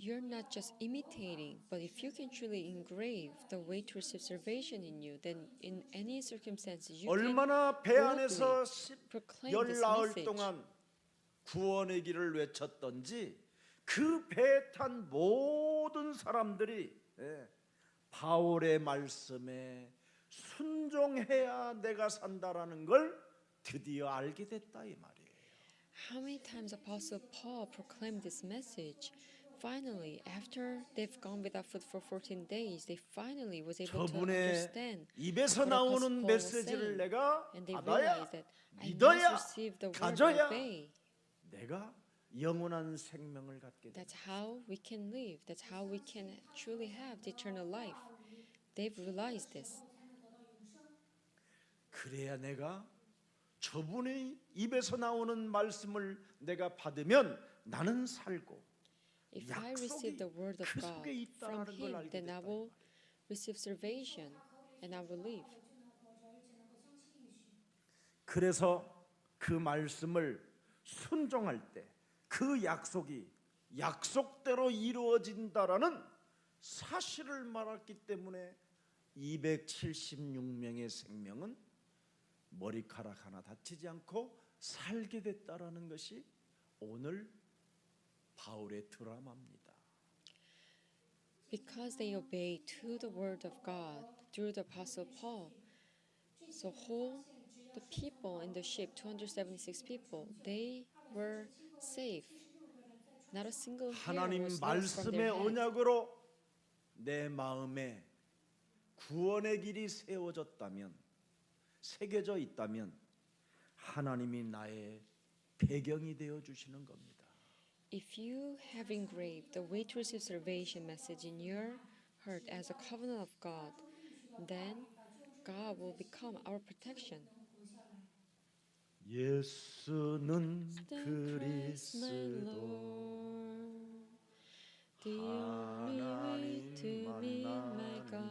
you're not just imitating, but if you can truly engrave the way to receive salvation in you, then in any circumstances you can 얼마나 배 안에서 proclaim this 열나흘 message. 동안 구원의 길을 외쳤던지 그 배에 탄 모든 사람들이 바울의 말씀에 순종해야 내가 산다라는 걸 드디어 알게 됐다 이 말이에요. How many times Apostle Paul proclaimed this message? Finally, after they've gone without food for 14 days, they finally was able to 저분의 understand 입에서 what 나오는 Apostle Paul was 메시지를 saying. 내가 And they 받아야 realized that I must 믿어야 receive the word and 가져야 obey. 내가 영원한 생명을 갖게 된다. That's how we can live. That's how we can truly have the eternal life. They've realized this. 그래야 내가 저분의 입에서 나오는 말씀을 내가 받으면 나는 살고 If I receive the word of 그 God 속에 from 있다는 걸 Him, 알게 then I 됐다. will receive salvation and I will live. 그래서 그 말씀을 순종할 때 그 약속이 약속대로 이루어진다라는 사실을 말했기 때문에 276명의 생명은 머리카락 하나 다치지 않고 살게 됐다라는 것이 오늘 바울의 드라마입니다. Because they obeyed to the word of God through the Apostle Paul, so the people in the ship, 276 people, they were safe. Not a single hair 하나님 was lost from their 말씀의 head. 언약으로 내 마음에 구원의 길이 세워졌다면, 새겨져 있다면 하나님이 나의 배경이 되어 주시는 겁니다. If you have engraved the way to receive salvation message in your heart as a covenant of God, then God will become our protection. 예수는 Christ my 그리스도 Lord, the only way to meet my God.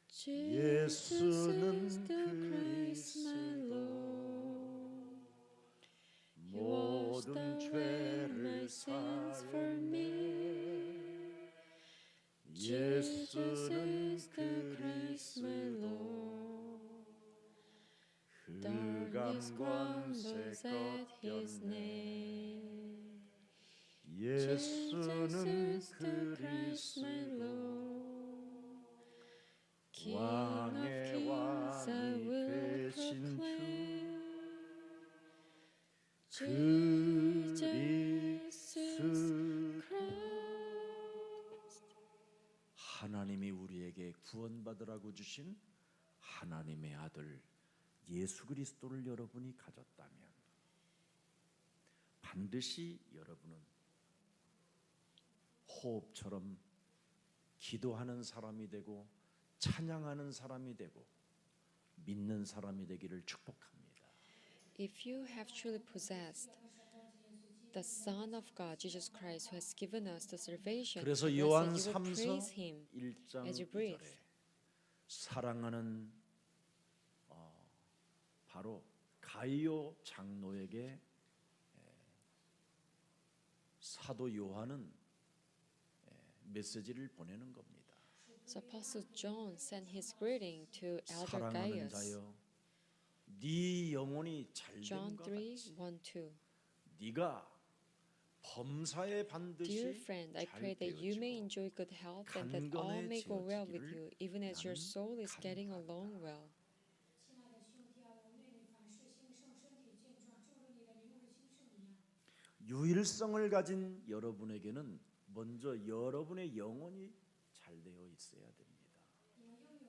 Jesus is the Christ my Lord. He washed away my sins for me. Jesus is the Christ my Lord. Darkness crumbles at His name. 예수는 Jesus is the Christ my 그리스도 Lord. King of 왕의 kings I 왕이 will 되신 주 Jesus Christ. 하나님이 우리에게 구원받으라고 주신 하나님의 아들 예수 그리스도를 여러분이 가졌다면 반드시 여러분은 호흡처럼 기도하는 사람이 되고 찬양하는 사람이 되고 믿는 사람이 되기를 축복합니다. If you have truly possessed the Son of God, Jesus Christ, who has given us the salvation, 그래서 blessed, 요한 you will 3서 praise Him 1장 as you 2절에 breathe. 사랑하는 바로 가이오 장로에게 사도 요한은 메시지를 보내는 겁니다. So Apostle John sent his greeting to Elder 사랑하는 Gaius. 자여, 네 영혼이 John 잘됨과 3, 같이 1, 2. 네가 범사에 반드시 Dear friend, I pray that you may 잘 enjoy good health and that all may go well with you, even as your soul is getting along well. 유일성을 가진 여러분에게는 먼저 여러분의 영혼이 잘 되어 있어야 됩니다.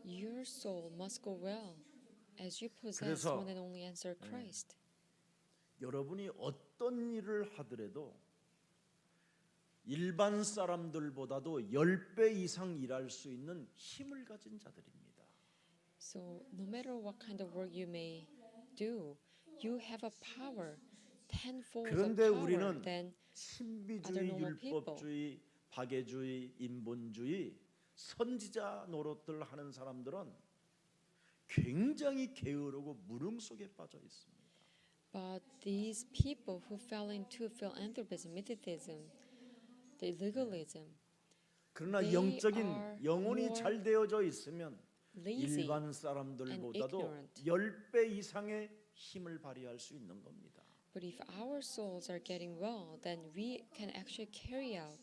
Your soul must go well as you possess 그래서, one and only answer Christ. 여러분이 어떤 일을 하더라도 일반 사람들보다도 10배 이상 일할 수 있는 힘을 가진 자들입니다. So no matter what kind of work you may do, you have a power tenfold of 그런데 power 우리는 than other 신비주의, normal 율법주의, 박애주의, 인본주의, 선지자 노릇들 하는 사람들은 굉장히 게으르고 무능 속에 빠져 있습니다. But these people who fell into philanthropism, mythicism, the legalism, 그러나 They 영적인 are 영혼이 more 잘 되어져 있으면 lazy 일반 and 사람들보다도 ignorant. 10배 이상의 힘을 발휘할 수 있는 겁니다. But if our souls are getting well, then we can actually carry out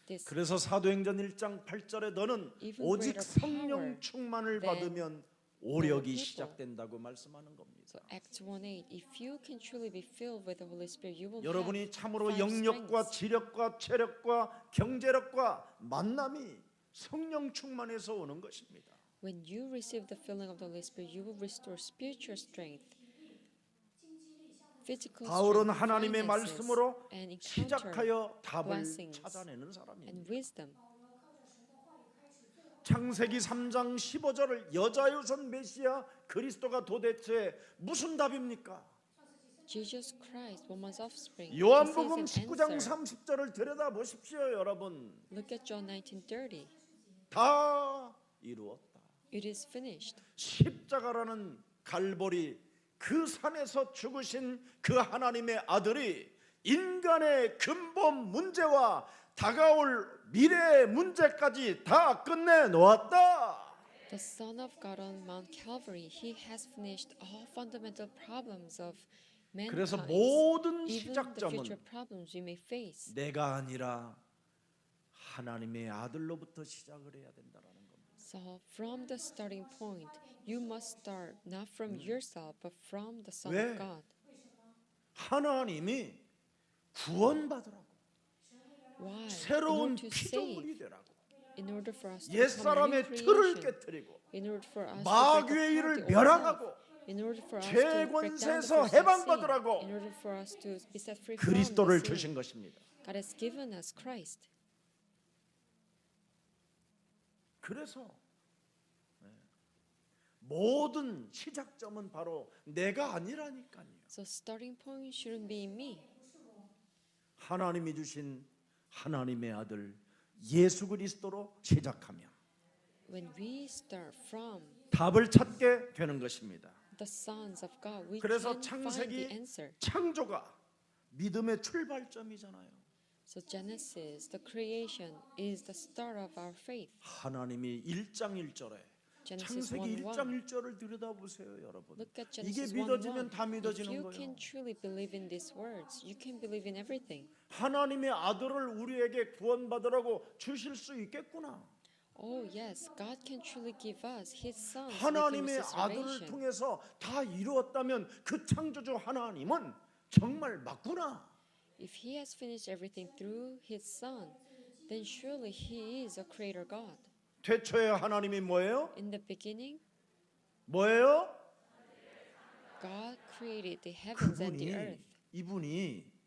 this. 그래서 사도행전 1장 8절에 너는 Even 오직 greater 성령 power 충만을 than 받으면 오력이 people. 시작된다고 말씀하는 겁니다. So Acts 1:8, if you can truly be filled with the Holy Spirit, you will 여러분이 have 참으로 five 영력과 strengths. 지력과 체력과 경제력과 만남이 성령 충만에서 오는 것입니다. When you receive the filling of the Holy Spirit, you will restore spiritual strength, physical 바울은 strength, 하나님의 finances, 말씀으로 and encounter 시작하여 답을 blessings 찾아내는 사람입니다. and wisdom. 창세기 3장 15절을 여자유선 메시아 그리스도가 도대체 무슨 답입니까? Jesus Christ, woman's offspring. 요한복음 This is an 19장 answer. 30절을 들여다 보십시오, 여러분. Look at John 19:30. 다 이루었다. It is finished. 십자가라는 갈보리 그 산에서 죽으신 그 하나님의 아들이 인간의 근본 문제와 다가올 미래의 문제까지 다 끝내 놓았다. The Son of God on Mount Calvary, He has finished all fundamental problems of 그래서 mankind, 모든 even the 시작점은 future problems we may face. 내가 아니라 하나님의 아들로부터 시작을 해야 된다라는 겁니다. So from the starting point, you must start not from yourself, but from the Son 왜? of God. 하나님이 구원받으라고 Why? In 새로운 order to 피조물이 save, 되라고 in order for us to 옛 become a new 사람의 틀을 creation, 깨뜨리고 in order for us to break 마귀의 apart 일을 the old 멸하고 self, in order for us to break down the 죄권세에서 forces of sin, 해방받으라고 in order for us to be set free from 그리스도를 the 주신 sin. 것입니다. God has given us Christ. 그래서 모든 시작점은 바로 내가 아니라니까요. So starting point shouldn't be in me. 하나님이 주신 하나님의 아들 예수 그리스도로 시작하면 When we start from 답을 찾게 되는 것입니다. the sons of God, we 그래서 can find the 창세기 answer. 창조가 믿음의 출발점이잖아요. So Genesis, the creation, is the start of our faith. 하나님이 1장 1절에 Genesis 창세기 1:1. 1장 1절을 들여다보세요, 여러분. Look at 이게 Genesis 믿어지면 1:1. 다 If 믿어지는 you 거예요. can truly believe in these words, you can believe in everything. 하나님의 아들을 우리에게 구원받으라고 주실 수 있겠구나. Oh yes, God can truly give us His Son. 하나님의 아들을 통해서 다 이루었다면 그 창조주 하나님은 정말 맞구나. If He has finished everything through His Son, then surely He is a Creator God. 태초에 하나님이 뭐예요? In the beginning, 뭐예요? God created the heavens and the earth. 이분이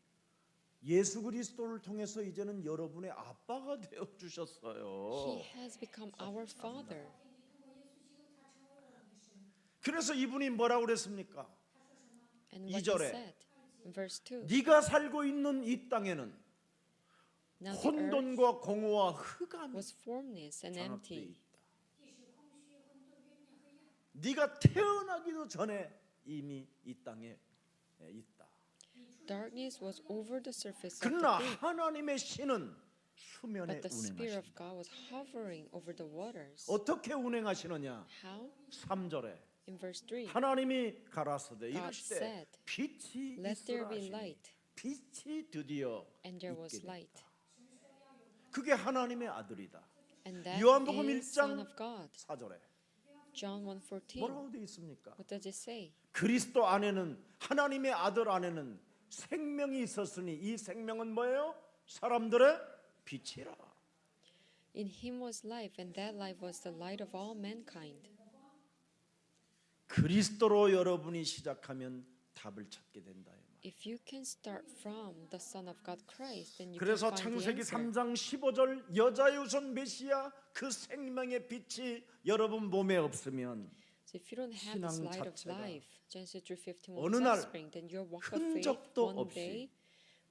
예수 그리스도를 통해서 이제는 여러분의 아빠가 되어 주셨어요. He has become our Father. 그래서 이분이 뭐라고 그랬습니까? And what he 2절에 said in verse 2. 네가 살고 있는 이 땅에는 Now the earth 혼돈과 공허와 흑암이 was formless and 장악되어 empty. 있다. 네가 태어나기도 전에 이미 이 땅에 있다. Darkness was over the surface of 그러나 the deep, 하나님의 신은 수면에 but the Spirit of 운행하신다. God was hovering over the waters. 어떻게 운행하시느냐? How? 3절에 In verse 3, 하나님이 가라사대 God 이르시되 said, 빛이 Let there 있으라 be 하시니 light, 빛이 드디어 and there 있게 was 됐다. light. 그게 하나님의 아들이다. And that 요한복음 is Son 1장 of God. 4절에 John 1:14. 뭐라고 되어 있습니까? What does it say? 그리스도 안에는 하나님의 아들 안에는 생명이 있었으니 이 생명은 뭐예요? 사람들의 빛이라. In him was life, and that life was the light of all mankind. 그리스도로 여러분이 시작하면 답을 찾게 된다. If you can start from the Son of God Christ, then you can 그래서 find the 창세기 answer. 3장 15절 여자의 우선 메시아 그 생명의 빛이 여러분 몸에 없으면 So if you don't have this 신앙 light of 자체가 life, Genesis 3:15 어느 will 날 offspring, then your walk of faith 흔적도 one 없이 day,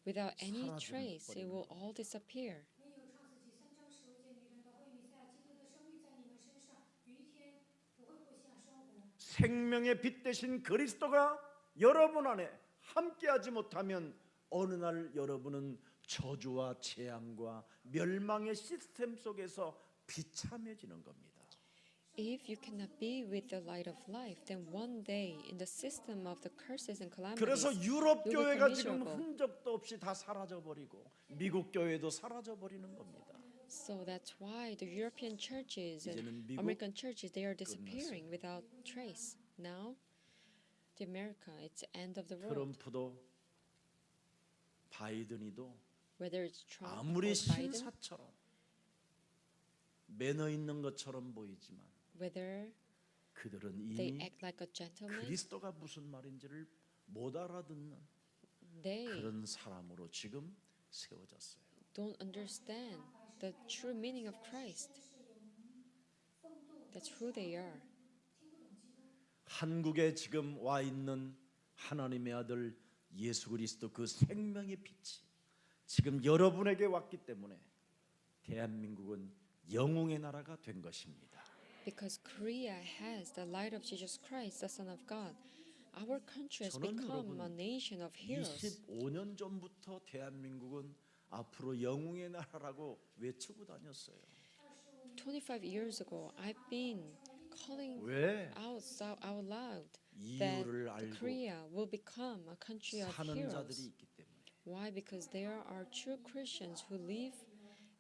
without any 사라져 trace, it 버리는 will all disappear. 没有创世纪3章15节里面的会弥赛亚基督的生命在你们身上，有一天不会互相生活。 생명의 빛 대신 그리스도가 여러분 안에 함께하지 못하면 어느 날 여러분은 저주와 재앙과 멸망의 시스템 속에서 비참해지는 겁니다. If you cannot be with the light of life, then one day in the system of the curses and 그래서 calamities, 유럽 you'll 교회가 become 지금 miserable. 흔적도 없이 다 사라져 버리고 미국 교회도 사라져 버리는 겁니다. So that's why the European churches and 이제는 미국 American churches, they are disappearing without trace. Now, the America, it's the end of the world. 트럼프도 바이든이도 Whether it's Trump 아무리 or Biden, 신사처럼 매너 있는 것처럼 보이지만 whether 그들은 they 이미 act like a gentleman, 그리스도가 무슨 말인지를 못 알아듣는 they 그런 사람으로 지금 세워졌어요. don't understand the true meaning of Christ. That's who they are. 한국에 지금 와 있는 하나님의 아들 예수 그리스도 그 생명의 빛이 지금 여러분에게 왔기 때문에 대한민국은 영웅의 나라가 된 것입니다. Because Korea has the light of Jesus Christ, the Son of God. Our country has 저는 become 여러분 a nation of heroes. 25년 전부터 대한민국은 앞으로 영웅의 나라라고 외치고 다녔어요. 25 years ago, I've been calling 왜? out loud that 이유를 알고 Korea will become a country of 사는 자들이 heroes. 있기 때문에 Why? Because there are true Christians who live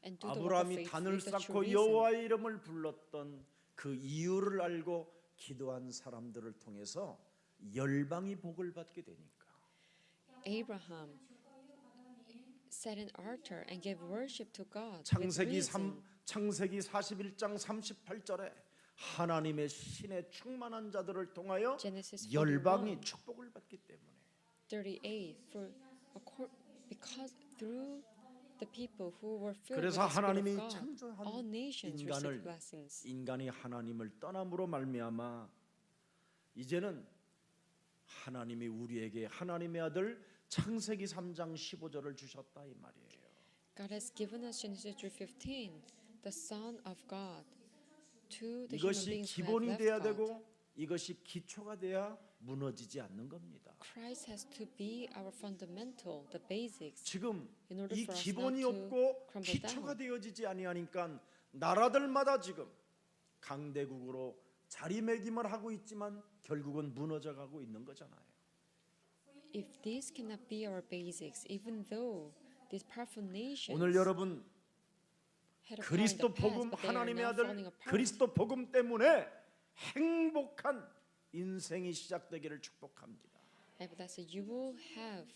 and do the work of 아브라함이 faith 단을 with the true 쌓고 reason. 여호와의 이름을 불렀던 그 이유를 알고 기도한 사람들을 통해서 열방이 복을 받게 되니까. Abraham set an altar and gave worship to God with 창세기 reason. 창세기 41장 38절에 하나님의 신에 충만한 자들을 통하여 Genesis 열방이 41, 축복을 받기 때문에 38 because through the people who were filled with 그래서 the Spirit 하나님이 of God, 창조한 all nations 인간을 received blessings. 인간이 하나님을 떠남으로 말미암아 이제는 하나님이 우리에게 하나님의 아들 창세기 3장 15절을 주셨다 이 말이에요. God has given us Genesis 3:15, the Son of God, to the human 이것이 beings who have 기본이 left 돼야 God. 되고 이것이 기초가 돼야 무너지지 않는 겁니다. Christ has to be our fundamental, the basics. 지금 In order 이 for us 기본이 not to 없고 crumble 기초가 down. 되어지지 아니하니까 나라들마다 지금 강대국으로 자리매김을 하고 있지만 결국은 무너져 가고 있는 거잖아요. If these cannot be our basics, even though these powerful nations 오늘 여러분 had a power in 그리스도 the past, 복음 but they are 하나님의 now 아들 falling apart. 그리스도 복음 때문에 행복한 인생이 시작되기를 축복합니다. I bless that you will have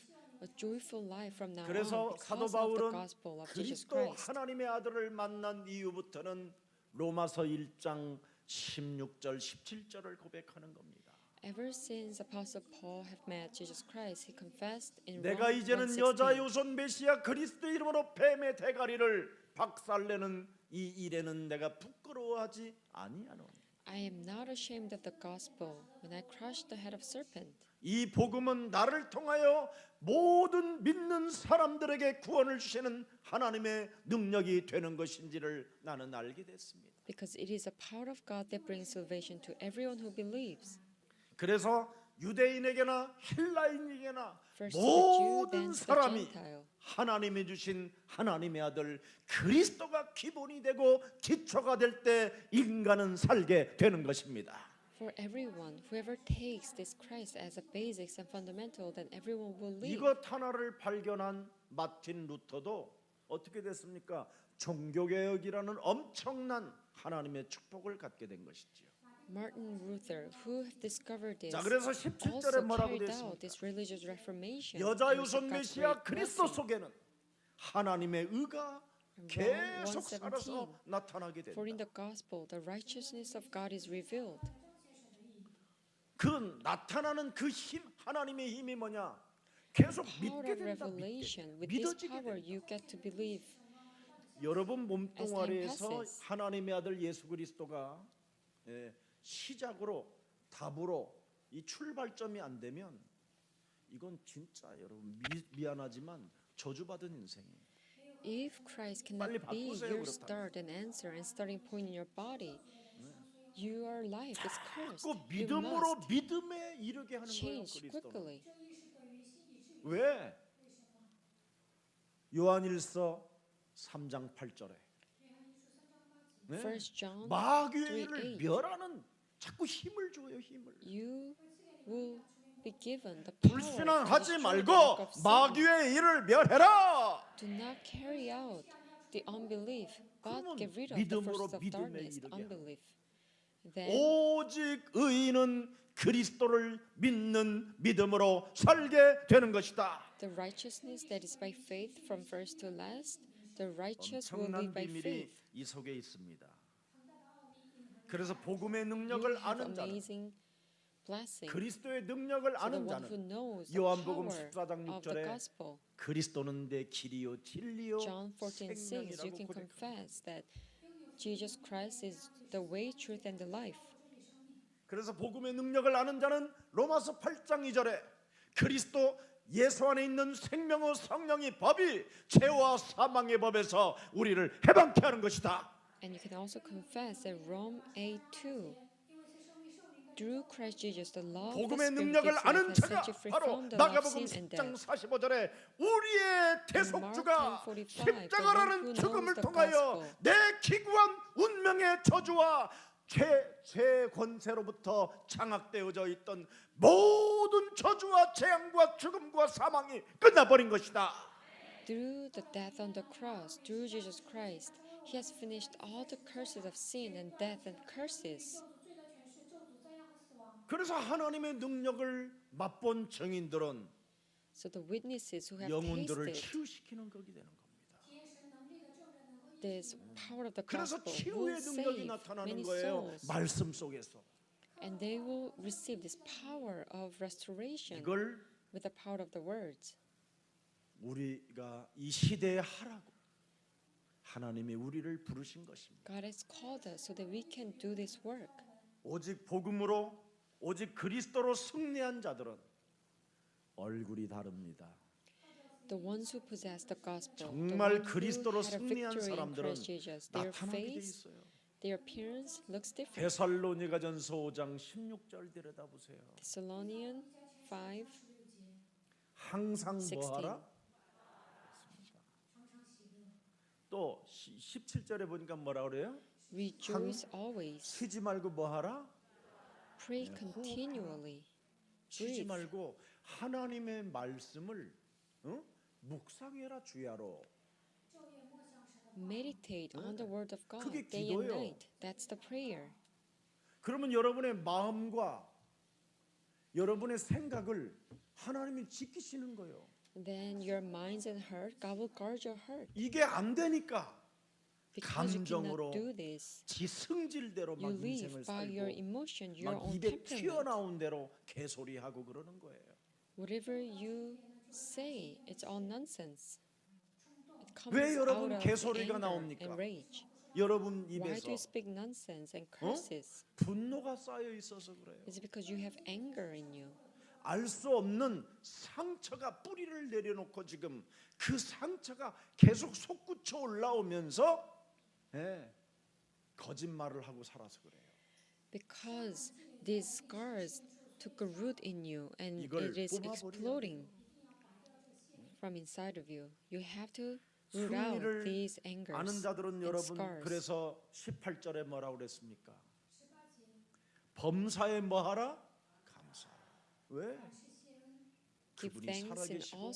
a joyful life from now on 그래서 사도 because of the 바울은 gospel of Jesus 그리스도 Christ. 하나님의 아들을 만난 이후부터는 로마서 1장 16절 17절을 고백하는 겁니다. Ever since Apostle Paul have met Jesus Christ, he confessed in 내가 Romans 이제는 1:16. 여자의 우선 메시아 그리스도 이름으로 뱀의 대가리를 박살내는 이 일에는 내가 부끄러워하지 아니하노니. I am not ashamed of the gospel when I crushed the head of serpent. 이 복음은 나를 통하여 모든 믿는 사람들에게 구원을 주시는 하나님의 능력이 되는 것인지를 나는 알게 됐습니다. Because it is a power of God that brings salvation to everyone who believes. 그래서 유대인에게나 헬라인에게나 First to the Jew, 모든 then to the 사람이 Gentile. 하나님이 주신 하나님의 아들 그리스도가 기본이 되고 기초가 될 때 인간은 살게 되는 것입니다. For everyone, whoever takes this Christ as a basics and fundamental, then everyone will live. 이것 하나를 발견한 마틴 루터도 어떻게 됐습니까? 종교개혁이라는 엄청난 하나님의 축복을 갖게 된 것이지요. Martin Luther, who discovered this, 자, 그래서 17절에 also 뭐라고 carried 되어 out 있습니까? this religious reformation. 여자 and received 유선 God's 메시아 great 그리스도 blessing. 속에는 하나님의 의가 계속 살아서 나타나게 For in 된다. the gospel, the righteousness of God is revealed. 그 나타나는 그 힘, 하나님의 힘이 뭐냐? 계속 Power 믿게 of 된다. revelation. 믿게. With this 믿어지게 power, 된다. you get to believe. 여러분 As time 몸뚱아리에서 passes. 하나님의 아들 예수 그리스도가 시작으로 답으로 이 출발점이 안 되면 이건 진짜 여러분 미안하지만 저주받은 인생이에요. If Christ 빨리 cannot be 바꾸세요, your 그렇다면. start and answer and starting point in your body, your life is cursed. 꼭 You 믿음으로 must 믿음에 이르게 하는 거예요. change 그리스도는. quickly. 왜? 요한일서 3장 8절에 First John 마귀를 3:8. 멸하는 자꾸 힘을 줘요. 힘을. You will be given the power to 불신앙하지 destroy the 말고 work of sin. 마귀의 일을 멸해라. Do not carry out the unbelief, but 그러면 get rid of the 믿음으로 forces of 믿음에 darkness, 이르게 unbelief. Then 오직 의인은 그리스도를 믿는 믿음으로 살게 되는 것이다. the righteousness that is by faith from first to last, the righteous will 엄청난 live by 비밀이 faith. 이 속에 있습니다. 그래서 복음의 You 능력을 have 아는 자는 amazing blessing. 그리스도의 능력을 So the 아는 one who 자는 knows the 요한복음 power 14장 of the 6절에 gospel. 그리스도는 내 길이요 진리요 John 14:6, you 생명이라고 can 고백합니다. confess that Jesus Christ is the way, truth, and the life. 그래서 복음의 능력을 아는 자는 로마서 8장 2절에 그리스도 예수 안에 있는 생명의 성령의 법이 죄와 사망의 법에서 우리를 해방케 하는 것이다. And you can also confess that Rome 8:2, through Christ Jesus, the law of the 복음의 Spirit 능력을 gives life 아는 has 자가 set you free 바로 from the law of 마가복음 sin and 10장 death. 45절에 우리의 대속주가 10:45, 십자가라는 the one who 죽음을 knows the 통하여 gospel. 내 기구한 운명의 저주와 죄 권세로부터 장악되어져 있던 모든 저주와 재앙과 죽음과 사망이 끝나버린 것이다. Through the death on the cross, through Jesus Christ, He has finished all the curses of sin and death and curses. 罪的权势、咒诅、灾殃和死亡。 그래서 하나님의 능력을 맛본 증인들은 So the witnesses who have 영혼들을 tasted 치유시키는 것이 되는 겁니다. 体验神能力的证人能够 this power of the 그래서 gospel 치유의 will 능력이 save 나타나는 many 거예요. souls. 말씀 속에서. And they will receive this power of restoration 이걸 with the power of the words. 우리가 이 시대에 하라고 하나님이 우리를 부르신 것입니다. God has called us so that we can do this work. 오직 복음으로 오직 그리스도로 승리한 자들은 얼굴이 다릅니다. The ones who possess the gospel, 정말 the ones 그리스도로 who had a 승리한 victory in 사람들은 Christ Jesus, their 나타나게 돼 face, 있어요. their appearance looks different. 데살로니가전서 5장 16절 들여다보세요. Thessalonians 5, 항상 16. 뭐하라? 또 17절에 보니까 뭐라 그래요? rejoice always, 쉬지 말고 뭐하라? pray continually, 쉬지 breathe. 말고 하나님의 말씀을 묵상해라 주야로. Meditate on the word of God 그게 day and 기도예요. night. That's the prayer. 그러면 여러분의 마음과 여러분의 생각을 하나님이 지키시는 거예요. Then your minds and heart, God will guard your heart. 이게 안 되니까 Because you 감정으로 cannot do this, 지 승질대로 막 you live 인생을 by your 살고 emotion, your 막 own 입에 temperament. 튀어나온 대로 개소리하고 그러는 거예요. Whatever you say, it's all nonsense. It comes 왜 out 여러분 of 개소리가 anger 나옵니까? and rage. 여러분 Why do 입에서 you speak nonsense and curses? 분노가 쌓여 있어서 그래요. It's because you have anger in you. 알 수 없는 상처가 뿌리를 내려놓고 지금 그 상처가 계속 솟구쳐 올라오면서 거짓말을 하고 살아서 그래요. Because these scars took a root in you and 이걸 it is 뽑아버려야 exploding from inside of you. You have to root out 승리를 these angers 아는 자들은 and 여러분 scars. 그래서 18절에 뭐라고 그랬습니까? 범사에 뭐하라? 감사하라. 왜? Give 그분이 thanks in 살아계시고 all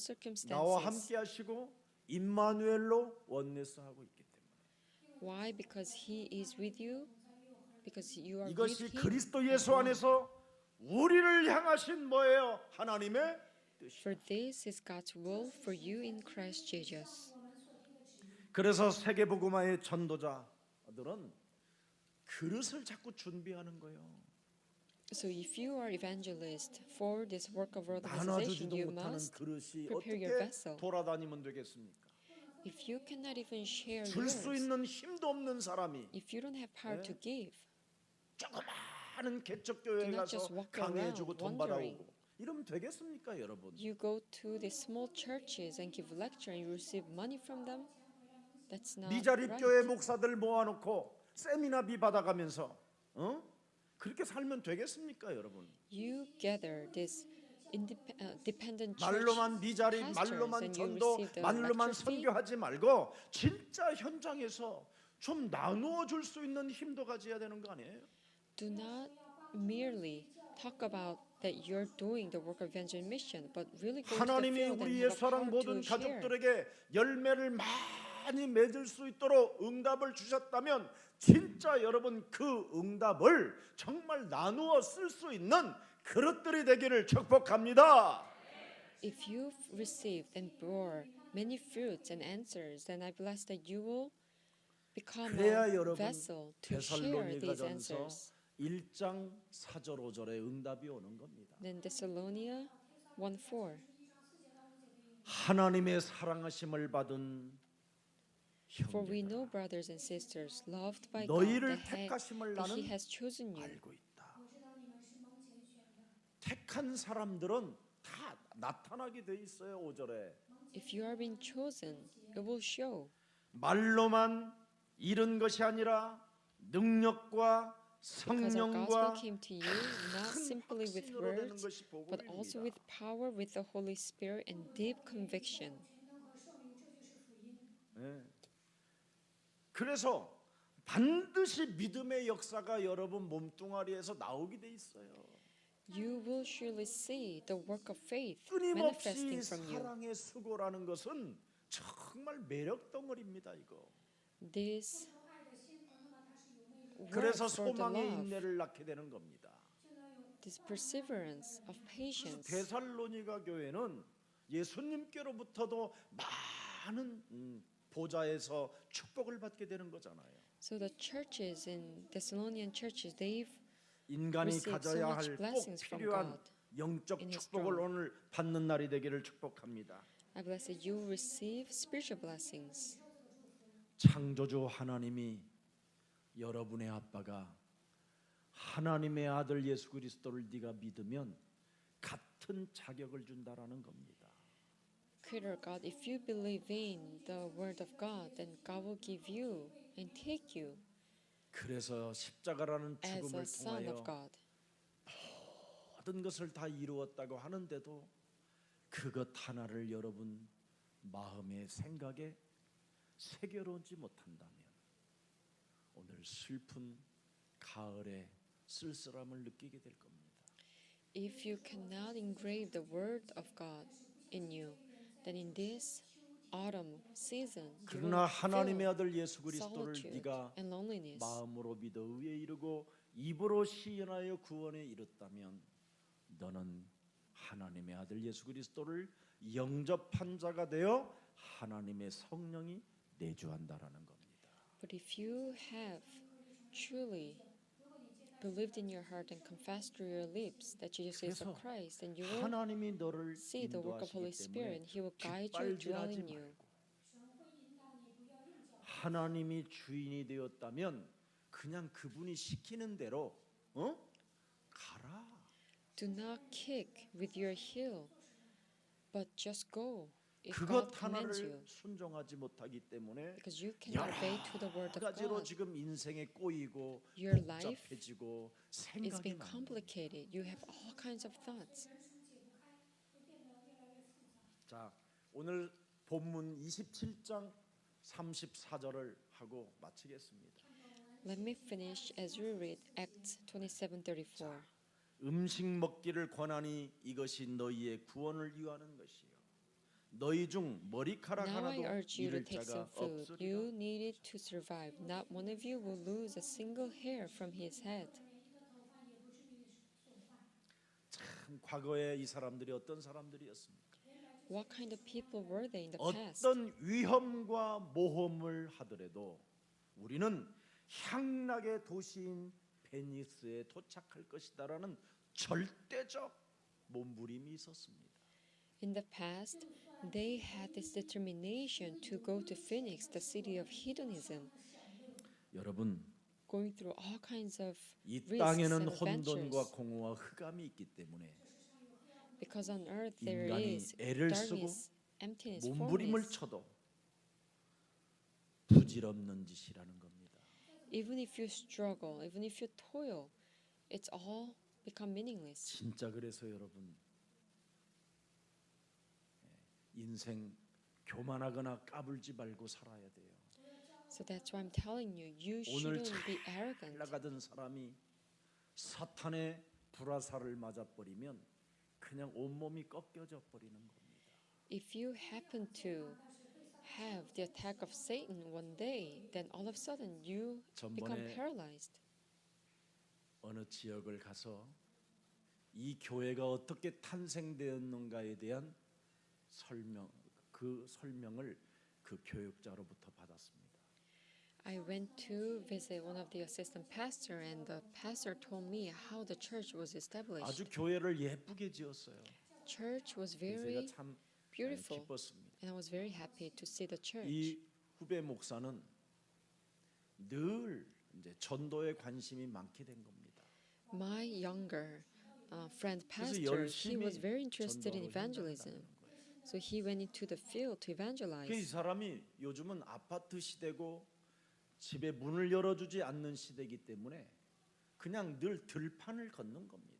나와 circumstances. 함께 하시고 임마누엘로 원네스 하고 있기 때문에 Why? Because He is with you. Because you are with 이것이 Him. 그리스도 예수 안에서 우리를 향하신 뭐예요? 하나님의 뜻이. For this is God's will for you in Christ Jesus. 그래서 세계복음화의 전도자들은 그릇을 자꾸 준비하는 거예요. So if you are evangelist for this work of world 나눠주지도 evangelization, you 못하는 must 그릇이 prepare your 어떻게 vessel. 돌아다니면 되겠습니까? If you cannot even share 줄 수 yours, 있는 힘도 없는 사람이 if you don't have power to give, 조그마한 개척교회에 Do not just 가서 walk 강해주고 around 돈 wondering. 받아오고 이러면 되겠습니까, 여러분? you go to the small churches and give lecture and you receive money from them, that's not 미자립교회 right. 목사들 모아놓고 세미나비 받아가면서 그렇게 살면 되겠습니까, 여러분? You gather this dependent church 말로만 미자립, pastors 말로만 and you 전도, receive the 말로만 lecture fee. 선교하지 말고 진짜 현장에서 좀 나누어 줄 수 있는 힘도 가져야 되는 거 아니에요? Do not merely talk about that you're doing the work of evangel mission, but really go to the 하나님이 field and 우리 have a 예수랑 power 모든 to share. 가족들에게 열매를 많이 맺을 수 있도록 응답을 주셨다면 진짜 여러분 그 응답을 정말 나누어 쓸 수 있는 그릇들이 되기를 축복합니다. If you've received and bore many fruits and answers, then I bless that you will become 그래야 a 여러분 vessel to share these 데살로니가전서 answers. 1장 4절 5절에 응답이 오는 겁니다. Then Thessalonia 1:4. 하나님의 사랑하심을 받은 For we 형제들아, know, brothers and sisters, loved by God, 너희를 that 택하심을 He 나는 has chosen you. 알고 있다. 택한 사람들은 다 나타나게 돼 있어요. 5절에 If you are being chosen, it will show. 말로만 이른 것이 아니라 능력과 Because our gospel 성령과 came to you not 큰 simply with 확신으로 되는 words, 것이 but also with 복음입니다. power, with the Holy Spirit, and deep conviction. 예. 그래서 반드시 믿음의 역사가 여러분 몸뚱아리에서 나오게 돼 있어요. You will surely see the work of faith 끊임없이 manifesting from you. 사랑의 수고라는 것은 정말 매력 덩어리입니다. 이거. This work 그래서 for the 소망의 love, 인내를 낳게 되는 겁니다. this perseverance of patience. 데살로니가 교회는 예수님께로부터도 많은 보좌에서 축복을 받게 되는 거잖아요. So the churches in Thessalonian churches, they've 인간이 received so 가져야 much 할 꼭 blessings from 필요한 God. 영적 in His 축복을 throne. 오늘 받는 날이 되기를 축복합니다. I bless that you will receive spiritual blessings. 창조주 하나님이 여러분의 아빠가 하나님의 아들 예수 그리스도를 네가 믿으면 같은 자격을 준다라는 겁니다. Creator God, if you believe in the word of God, then God will give you and take you 그래서 십자가라는 as 죽음을 a son 통하여 of God. 모든 것을 다 이루었다고 하는데도 그것 하나를 여러분 마음의 생각에 새겨놓지 못한다면 오늘 슬픈 가을의 쓸쓸함을 느끼게 될 겁니다. If you cannot engrave the word of God in you, then in this autumn season you 그러나 will 하나님의 feel 아들 예수 그리스도를 solitude 네가 and loneliness. 마음으로 믿어 의에 이르고 입으로 시인하여 구원에 이르다면 너는 하나님의 아들 예수 그리스도를 영접한 자가 되어 하나님의 성령이 내주한다라는 겁니다. But if you have truly believed in your heart and confessed through your lips that Jesus is the 그래서 Christ, then you will 하나님이 너를 see the work of Holy 인도하시기 Spirit, 때문에 and He will guide you, dwell 깃발질하지 in you. 말고 하나님이 주인이 되었다면 그냥 그분이 시키는 대로 가라. Do not kick with your heel, but just go if 그것 God commands 하나를 you. 순종하지 못하기 때문에 Because you cannot 여러 obey to the word of 가지로 God. 지금 인생에 꼬이고 Your life 복잡해지고 It's 생각이 been 많아. complicated. You have all kinds of thoughts. 人生解不开，会变得越来越复杂。 자, 오늘 본문 27장 34절을 하고 마치겠습니다. Let me finish as we read Acts 27:34. 음식 먹기를 권하니 이것이 너희의 구원을 위하는 것이요 너희 중 머리카락 Now I 하나도 urge you to 잃을 take 자가 some food. 없으리라. You need it to survive. Not one of you will lose a single hair from his head. 连一个头发也不至于损坏。 참 과거에 이 사람들이 어떤 사람들이었습니까? What kind of people were they in the past? 어떤 위험과 모험을 하더라도 우리는 향락의 도시인 베니스에 도착할 것이다라는 절대적 몸부림이 있었습니다. In the past, they had this determination to go to Phoenix, the city of hedonism, 여러분, going through all kinds of 이 risks 땅에는 and 혼돈과 adventures. 공허와 흑암이 있기 때문에 Because on earth there 인간이 is 애를 쓰고 darkness, emptiness, 몸부림을 formless. 쳐도 부질없는 짓이라는 겁니다. Even if you struggle, even if you toil, it's all become meaningless. 진짜 그래서 여러분 인생 교만하거나 까불지 말고 살아야 돼요. So that's why I'm telling you, you 오늘 shouldn't be 잘 arrogant. 나가던 사람이 사탄의 불화살을 맞아버리면 그냥 온몸이 꺾여져 버리는 겁니다. If you happen to have the attack of Satan one day, then all of a sudden you become 전번에 paralyzed. 어느 지역을 가서 이 교회가 어떻게 탄생되었는가에 대한 설명을 그 교육자로부터 받았습니다. I went to visit one of the assistant pastor, and the pastor told me how the church was established. 아주 교회를 예쁘게 지었어요. Church was 그래서 very 제가 참 beautiful, 기뻤습니다. and I was very happy to see the church. 이 후배 목사는 늘 이제 전도에 관심이 많게 된 겁니다. My younger friend 그래서 pastor, he 열심히 was very interested in 전도로 evangelism. 현장을 다니는 거예요. So he went into the field to 이 evangelize. 사람이 요즘은 아파트 시대고 집에 문을 열어주지 않는 시대이기 때문에 그냥 늘 들판을 걷는 겁니다.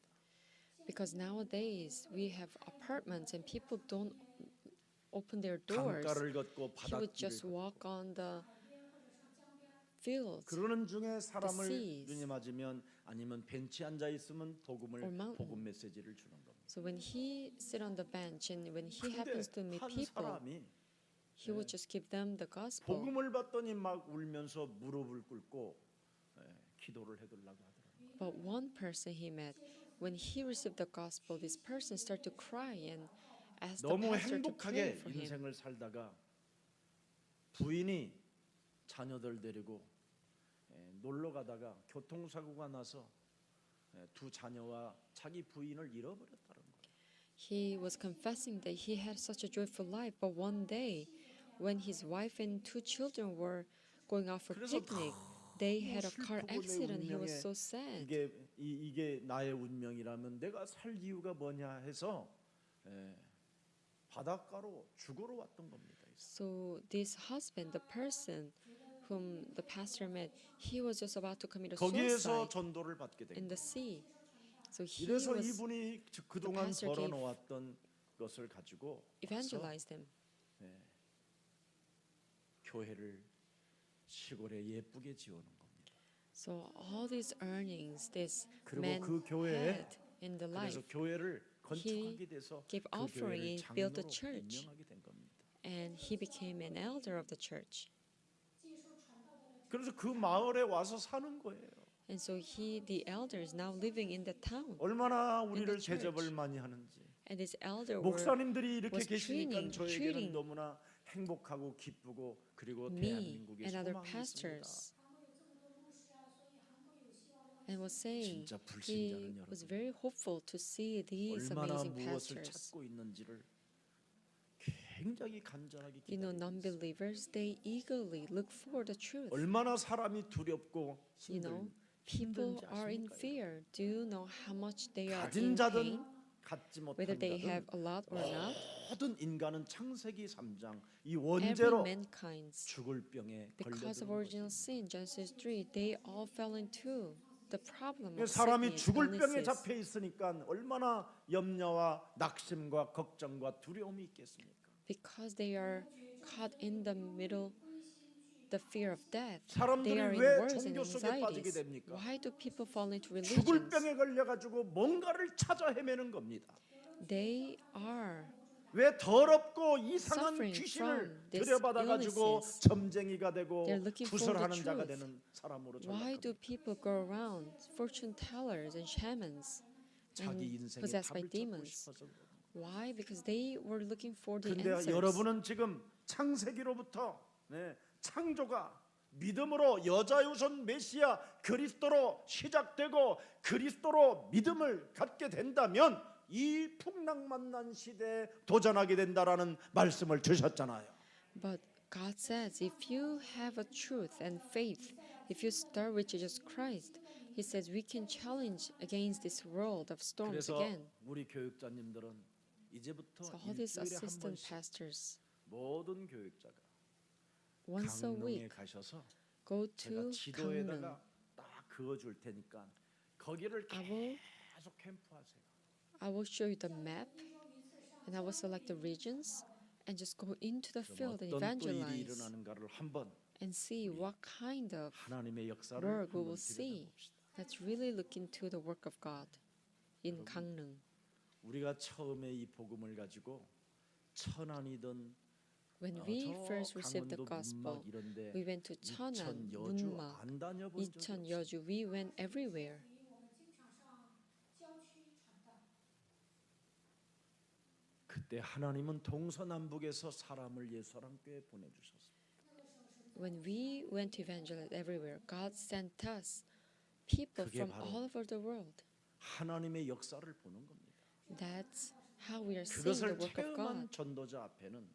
Because nowadays we have apartments and people don't open their doors. 강가를 걷고 He would 바닷길을 just 걷고 walk on the fields. 그러는 중에 사람을 seas. 눈이 맞으면 아니면 벤치에 앉아 있으면 or mountain. 복음 메시지를 주는 겁니다. So when he sit on the bench and when he 근데 happens to meet 한 people, 사람이 he would just give them the gospel. 복음을 받더니 막 울면서 무릎을 꿇고 기도를 해달라고 하더라고요. But one person he met, when he received the gospel, this person started to cry and asked the 너무 pastor to pray 행복하게 for him. 인생을 살다가 부인이 자녀들 데리고 놀러 가다가 교통사고가 나서 두 자녀와 자기 부인을 잃어버렸다는 거예요. He was confessing that he had such a joyful life, but one day, when his wife and two children were going out for 그래서 picnic, they had a car 슬프고 내 accident. He was 운명에 so sad. 이게 나의 운명이라면 내가 살 이유가 뭐냐 해서 바닷가로 죽으러 왔던 겁니다. So this husband, the person whom the pastor met, he was just about to commit a 거기에서 suicide 전도를 받게 된 in 거예요. the sea. So he 이래서 was 이분이 그동안 pastor gave 벌어놓았던 것을 가지고 와서 evangelized him. 교회를 시골에 예쁘게 지어놓은 겁니다. So all these earnings this 그리고 man 그 교회에 had in the 그래서 life, 교회를 건축하게 돼서 gave 그 offering 교회를 and built a 장로로 church. 임명하게 된 겁니다. and he became an elder of the church. 그래서 그 마을에 와서 사는 거예요. And so the elder is now living in the town. 얼마나 우리를 the church. 대접을 많이 하는지. And this elder 목사님들이 이렇게 was 계시니까 저에게는 treating 너무나 행복하고 기쁘고 그리고 me 대한민국에 and other 소망이 있습니다. pastors. And was saying 진짜 he 불신자는 was 여러분 very hopeful to see these 얼마나 amazing 무엇을 pastors. 찾고 있는지를 굉장히 간절하게 You know, 기다리고 있어요. non-believers, they eagerly look for the truth. 얼마나 사람이 두렵고 You know, 힘든지 people are in 아십니까? fear. Do you know how much they are 가진 in 자든 pain? 갖지 Whether 못한 they have 자든 a lot or not, 모든 인간은 창세기 3장 이 every 원죄로 mankind's 죽을 병에 because of 걸려드는 original 것입니다. sin, Genesis 3, they all fell into the problem of 사람이 sickness, 죽을 병에 illnesses. 잡혀 있으니까 얼마나 염려와 낙심과 걱정과 두려움이 있겠습니까? Because they are caught in the middle, the fear of death. They 사람들이 are in 왜 worries and 종교 속에 빠지게 anxieties. 됩니까? Why do people fall into 죽을 religions? 병에 걸려가지고 뭔가를 찾아 헤매는 겁니다. They are 왜 더럽고 이상한 suffering 귀신을 from these 들여받아가지고 illnesses. 점쟁이가 되고 They're looking for the 구설하는 자가 truth. 되는 사람으로 Why do 전락합니다. people go around fortune tellers and shamans 자기 and 인생에 possessed by 답을 찾고 demons? 싶어서 그럽니다. Why? Because they were looking for the 근데 answers. 여러분은 지금 창세기로부터 창조가 믿음으로 여자유선 메시아 그리스도로 시작되고 그리스도로 믿음을 갖게 된다면 이 풍랑만난 시대에 도전하게 된다라는 말씀을 주셨잖아요. But God says, if you have a truth and faith, if you start with Jesus Christ, He says we can challenge against this world of storms 그래서 again. 우리 교육자님들은 이제부터 So all these 일주일에 한 assistant 번씩 pastors, 모든 교육자가 once a 강릉에 week, 가셔서 go 제가 to Gangneung. 지도에다가 딱 그어줄 테니까 거기를 I 계속 캠프하세요. will show you the map, and I will select the regions, and just go into the 그럼 field and 어떤 또 일이 evangelize, 일어나는가를 한번 and see what kind of 하나님의 역사를 work we 한번 will see. 들여다봅시다. Let's really look into the work of God in Gangneung. 우리가 처음에 이 복음을 가지고 천안이든 When we 저 first received the 강원도 gospel, 문막 이런데 we went to 이천 Cheonan, 여주 Munma, 안 다녀본 적이 Icheon, 없어요. Yeoju. We went everywhere. 我们经常上郊区传道。 그때 하나님은 동서남북에서 사람을 예수랑 교회 보내주셨어요. When we went to evangelize everywhere, God sent us people 그게 from 바로 all over the world. 하나님의 역사를 보는 겁니다. That's how we are seeing the 그것을 work of 체험한 God. 전도자 앞에는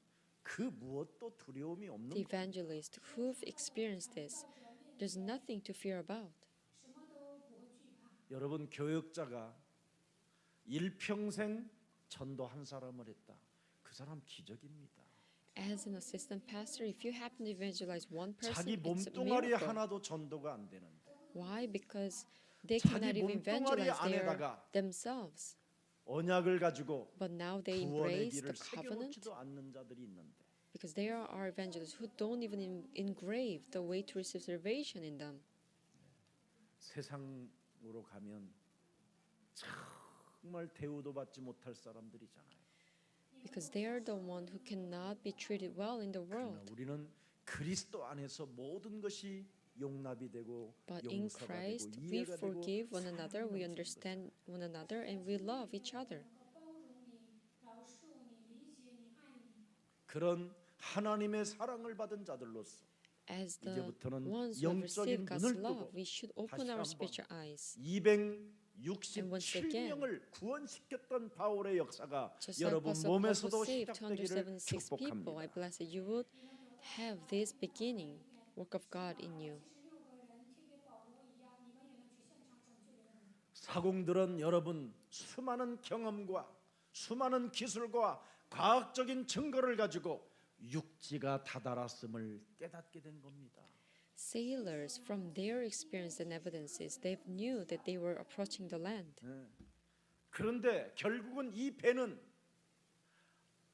그 무엇도 두려움이 없는 The 겁니다. evangelists who've experienced this, there's nothing to fear about. 什么都不会惧怕。 여러분 교역자가 일평생 전도 한 사람을 했다. 그 사람 기적입니다. As an assistant pastor, if you happen to evangelize one person, 자기 it's a 몸뚱아리 miracle. 하나도 전도가 안 되는데 Why? Because they 자기 cannot even 몸뚱아리 evangelize 안에다가 themselves. 언약을 가지고 But now they 구원의 embrace the 길을 covenant 새겨놓지도 않는 자들이 있는데 because there are evangelists who don't even engrave the way to receive salvation in them. 세상으로 가면 정말 대우도 받지 못할 사람들이잖아요. Because they are the one who cannot be treated well in the 그러나 world. 우리는 그리스도 안에서 모든 것이 용납이 되고 But in 용서가 되고 Christ, we 이해가 되고 forgive one another, we 사랑이 넘치는 understand one another, and we love each other. 能够包容你、饶恕你、理解你、爱你。 그런 하나님의 사랑을 받은 자들로서 As the 이제부터는 ones who have 영적인 received God's 눈을 love, 뜨고 we should 다시 open our 한번 spiritual eyes. 267명을 구원시켰던 바울의 역사가 Just like 여러분 Apostle Paul who 몸에서도 saved 시작되기를 276 people, I 축복합니다. bless that you would have this beginning work of God in you. 66个人替给保罗一样，你们也能去现场拯救别人。 사공들은 여러분 수많은 경험과 수많은 기술과 과학적인 증거를 가지고 육지가 다다랐음을 깨닫게 된 겁니다. Sailors, from their experience and evidences, they knew that they were approaching the land. 그런데 결국은 이 배는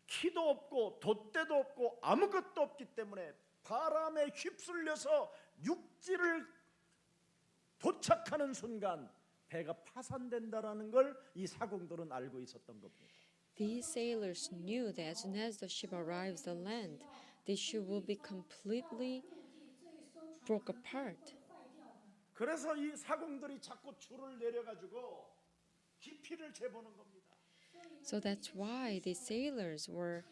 키도 없고 돛대도 없고 아무것도 없기 때문에 바람에 휩쓸려서 육지를 도착하는 순간 배가 파산된다라는 걸 이 사공들은 알고 있었던 겁니다. These sailors knew that as soon as the ship arrives the land, the ship will be completely broke apart. 그래서 이 사공들이 자꾸 줄을 내려가지고 깊이를 재보는 겁니다. So that's why the sailors were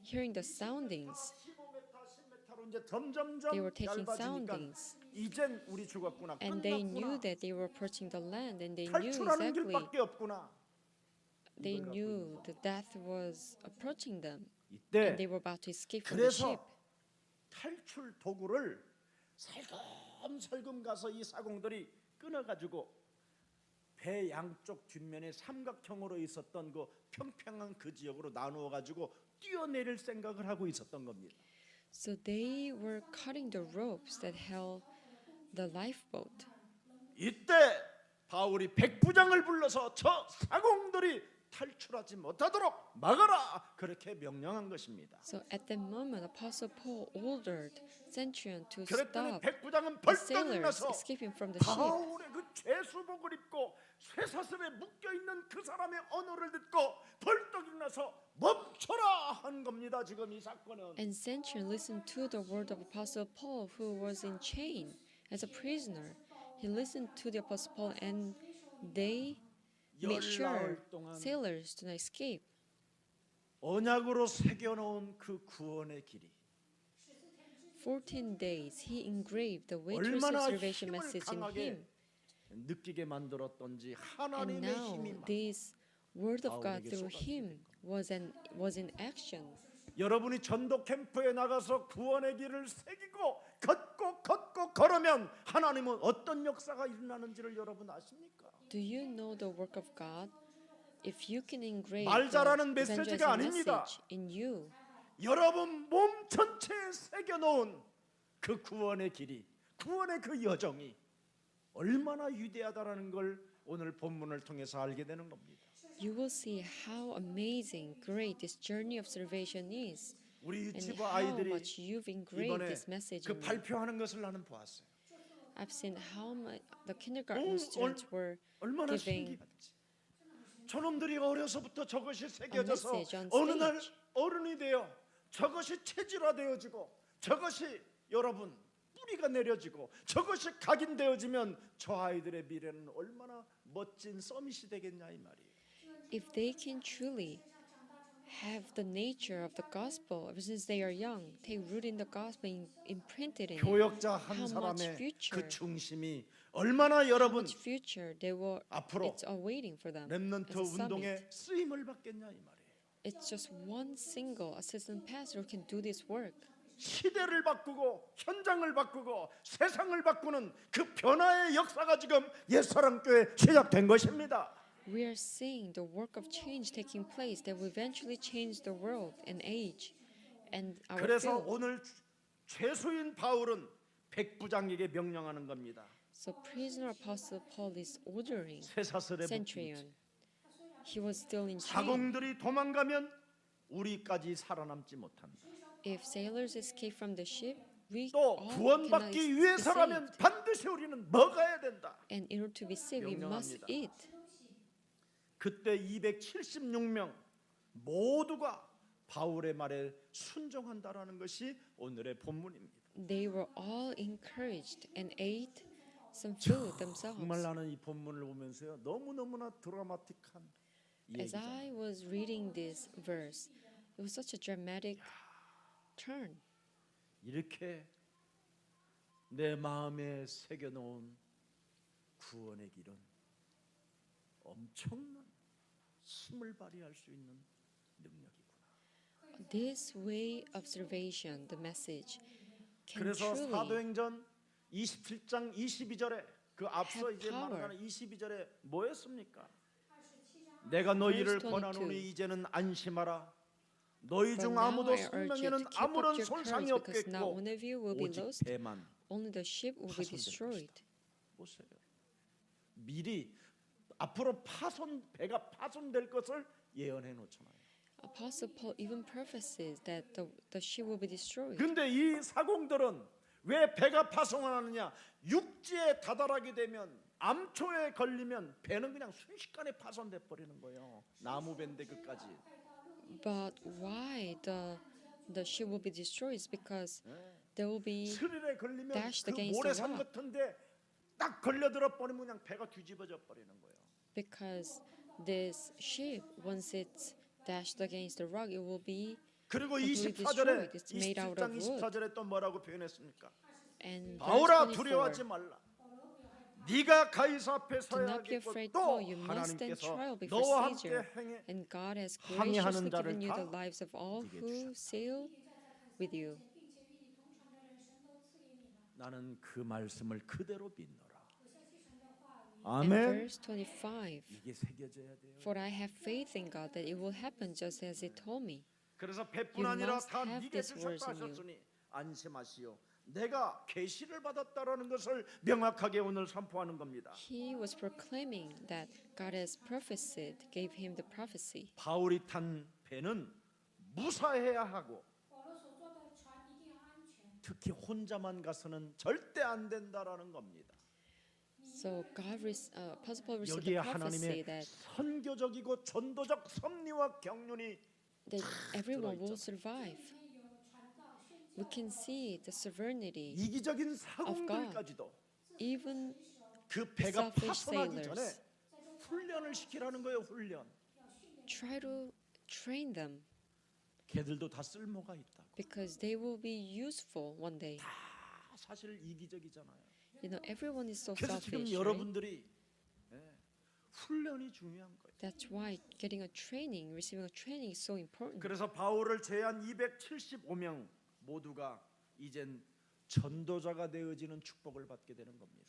hearing the soundings. 15m, 10m로 이제 점점점 They were taking 얇아지니까 soundings. 이젠 우리 죽었구나. And they knew 끝났구나. that they were approaching the land, and they knew 탈출하는 exactly, 길밖에 없구나. they 이걸 갖고 knew 있는 the death was approaching them. and they 이때 were about to escape from the ship. 그래서 탈출 도구를 살금살금 가서 이 사공들이 끊어가지고 배 양쪽 뒷면에 삼각형으로 있었던 그 평평한 그 지역으로 나누어 가지고 뛰어내릴 생각을 하고 있었던 겁니다. So they were cutting the ropes that held the lifeboat. 이때 바울이 백부장을 불러서 저 사공들이 탈출하지 못하도록 막아라 그렇게 명령한 것입니다. So at that moment, Apostle Paul ordered centurion to 그랬더니 stop 백부장은 the 벌떡 sailors 일어나서 escaping from the ship. 바울의 그 죄수복을 입고 쇠사슬에 묶여 있는 그 사람의 언어를 듣고 벌떡 일어나서 멈춰라 한 겁니다. 지금 이 사건은 And centurion listened to the word of Apostle Paul, who was in chain as a prisoner. He listened to the Apostle Paul, and they made sure 열나흘 동안 sailors do not escape. 언약으로 새겨놓은 그 구원의 길이 14 days, he engraved the way to 얼마나 salvation 힘을 message in 강하게 him. 느끼게 만들었던지 And 하나님의 힘이 now 막 this word of God 바울에게 through 쏟아지게 him 된 was in action. 여러분이 전도 캠프에 나가서 구원의 길을 새기고 걷고 걸으면 하나님은 어떤 역사가 일어나는지를 여러분 아십니까? Do you know the work of God? If you can engrave 말 잘하는 the 메시지가 evangelism 아닙니다. message in you, 여러분 몸 전체에 새겨놓은 그 구원의 길이 구원의 그 여정이 얼마나 위대하다라는 걸 오늘 본문을 통해서 알게 되는 겁니다. you will see how amazing, great this journey of salvation is, 우리 and 유치부 how 아이들이 much you've engraved 이번에 this message 그 in you. 발표하는 것을 나는 보았어요. I've seen how much the kindergarten 오, students were 얼마나 giving 신기한지. 저놈들이 어려서부터 저것이 새겨져서 message on 어느 날 stage. 어른이 되어 저것이 체질화되어지고 저것이 여러분 뿌리가 내려지고 저것이 각인되어지면 저 아이들의 미래는 얼마나 멋진 서밋이 되겠냐 이 말이에요. if they can truly have the nature of the gospel ever since they are young, take root in the gospel, imprinted in it, 교역자 한 how much 사람의 future, 그 중심이 얼마나 how 여러분 much future they will, 앞으로 it's awaiting for them 렘넌트 as a 운동에 summit. 쓰임을 받겠냐 이 말이에요. It's just one single assistant pastor who can do this work. 시대를 바꾸고 현장을 바꾸고 세상을 바꾸는 그 변화의 역사가 지금 옛사랑교회에 시작된 것입니다. We are seeing the work of change taking place that will eventually change the world and age and our 그래서 field. 오늘 죄수인 바울은 백부장에게 명령하는 겁니다. So prisoner apostle Paul is ordering 쇠사슬에 묶인 centurion. He was still in chain. 사공들이 도망가면 우리까지 살아남지 못한다. If sailors escape from the ship, we 또 all cannot 구원받기 be 위해서라면 saved. 반드시 우리는 먹어야 된다. And in order to be saved, we must 명령합니다. eat. 그때 276명 모두가 바울의 말에 순종한다라는 것이 오늘의 본문입니다. They were all encouraged and ate some food themselves. 정말 나는 이 본문을 보면서요 너무너무나 드라마틱한 As 얘기잖아요. I was reading this verse, it was such a dramatic turn. 이렇게 내 마음에 새겨놓은 구원의 길은 엄청난 힘을 발휘할 수 있는 능력이구나. This way of salvation, the message, can 그래서 truly 사도행전 27장 22절에 그 앞서 have 이제 power. 말하는 22절에 뭐였습니까? 내가 너희를 Verse 22. 권하노니 이제는 안심하라. 너희 But 중 now 아무도 I urge you to 생명에는 keep up 아무런 your 손상이 courage, because not 없겠고 one of you will be 오직 lost, 배만 only the ship will be 파손될 destroyed. 보세요. 미리 앞으로 배가 파손될 것을 예언해 놓잖아요. Apostle Paul even prophesies that the ship will be destroyed. 근데 이 사공들은 왜 배가 파손하느냐? 육지에 다다르게 되면 암초에 걸리면 배는 그냥 순식간에 파손돼 버리는 거예요. 나무 밴드 끝까지. But why the ship will be destroyed is because there will be 스릴에 걸리면 dashed 그 against 모래산 the rock. 같은데 딱 걸려들어 버리면 그냥 배가 뒤집어져 버리는 거예요. because this ship, once it's dashed against the rock, it will be 그리고 completely 24절에 destroyed. It's made out of 27장 wood. 24절에 또 뭐라고 표현했습니까? And 바울아 verse 두려워하지 24, 말라. 네가 가이사 앞에 Do 서야 not be 하겠고 afraid, 또 Paul. You must stand 하나님께서 trial before 너와 함께 Caesar. 행해 And God has 항해하는 graciously 자를 given you the 다 lives of all 네게 who 주셨다. sail with you. 并且与你同船的人，神都赐给你了。 나는 그 말씀을 그대로 믿노라. 我相信神的话语。 And 아멘. verse 25. 이게 새겨져야 돼요. For I have faith in God that it will happen just as He told me. 그래서 배뿐 You 아니라 must 다 have 네게 these words 주셨다 in you. 하셨으니 안심하시오. 내가 계시를 받았다라는 것을 명확하게 오늘 선포하는 겁니다. He was proclaiming that God has prophesied, gave him the prophecy. 바울이 탄 배는 무사해야 하고 保罗所坐的船一定要安全， 특히 혼자만 가서는 절대 안 된다라는 겁니다. So Apostle Paul received 여기에 the prophecy 하나님의 that 선교적이고 전도적 섭리와 경륜이 everyone will survive. We can see the sovereignty, 이기적인 사공들까지도 even 그 배가 selfish 파손하기 전에 sailors. 훈련을 시키라는 거예요. 훈련. Try to train them 걔들도 다 쓸모가 있다고. because they will be useful one day. 다 사실 이기적이잖아요. You know, everyone is so 그래서 지금 selfish, right? 여러분들이 훈련이 중요한 거예요. That's why getting a training, receiving a training is so important. 그래서 바울을 제한 275명 모두가 이젠 전도자가 되어지는 축복을 받게 되는 겁니다.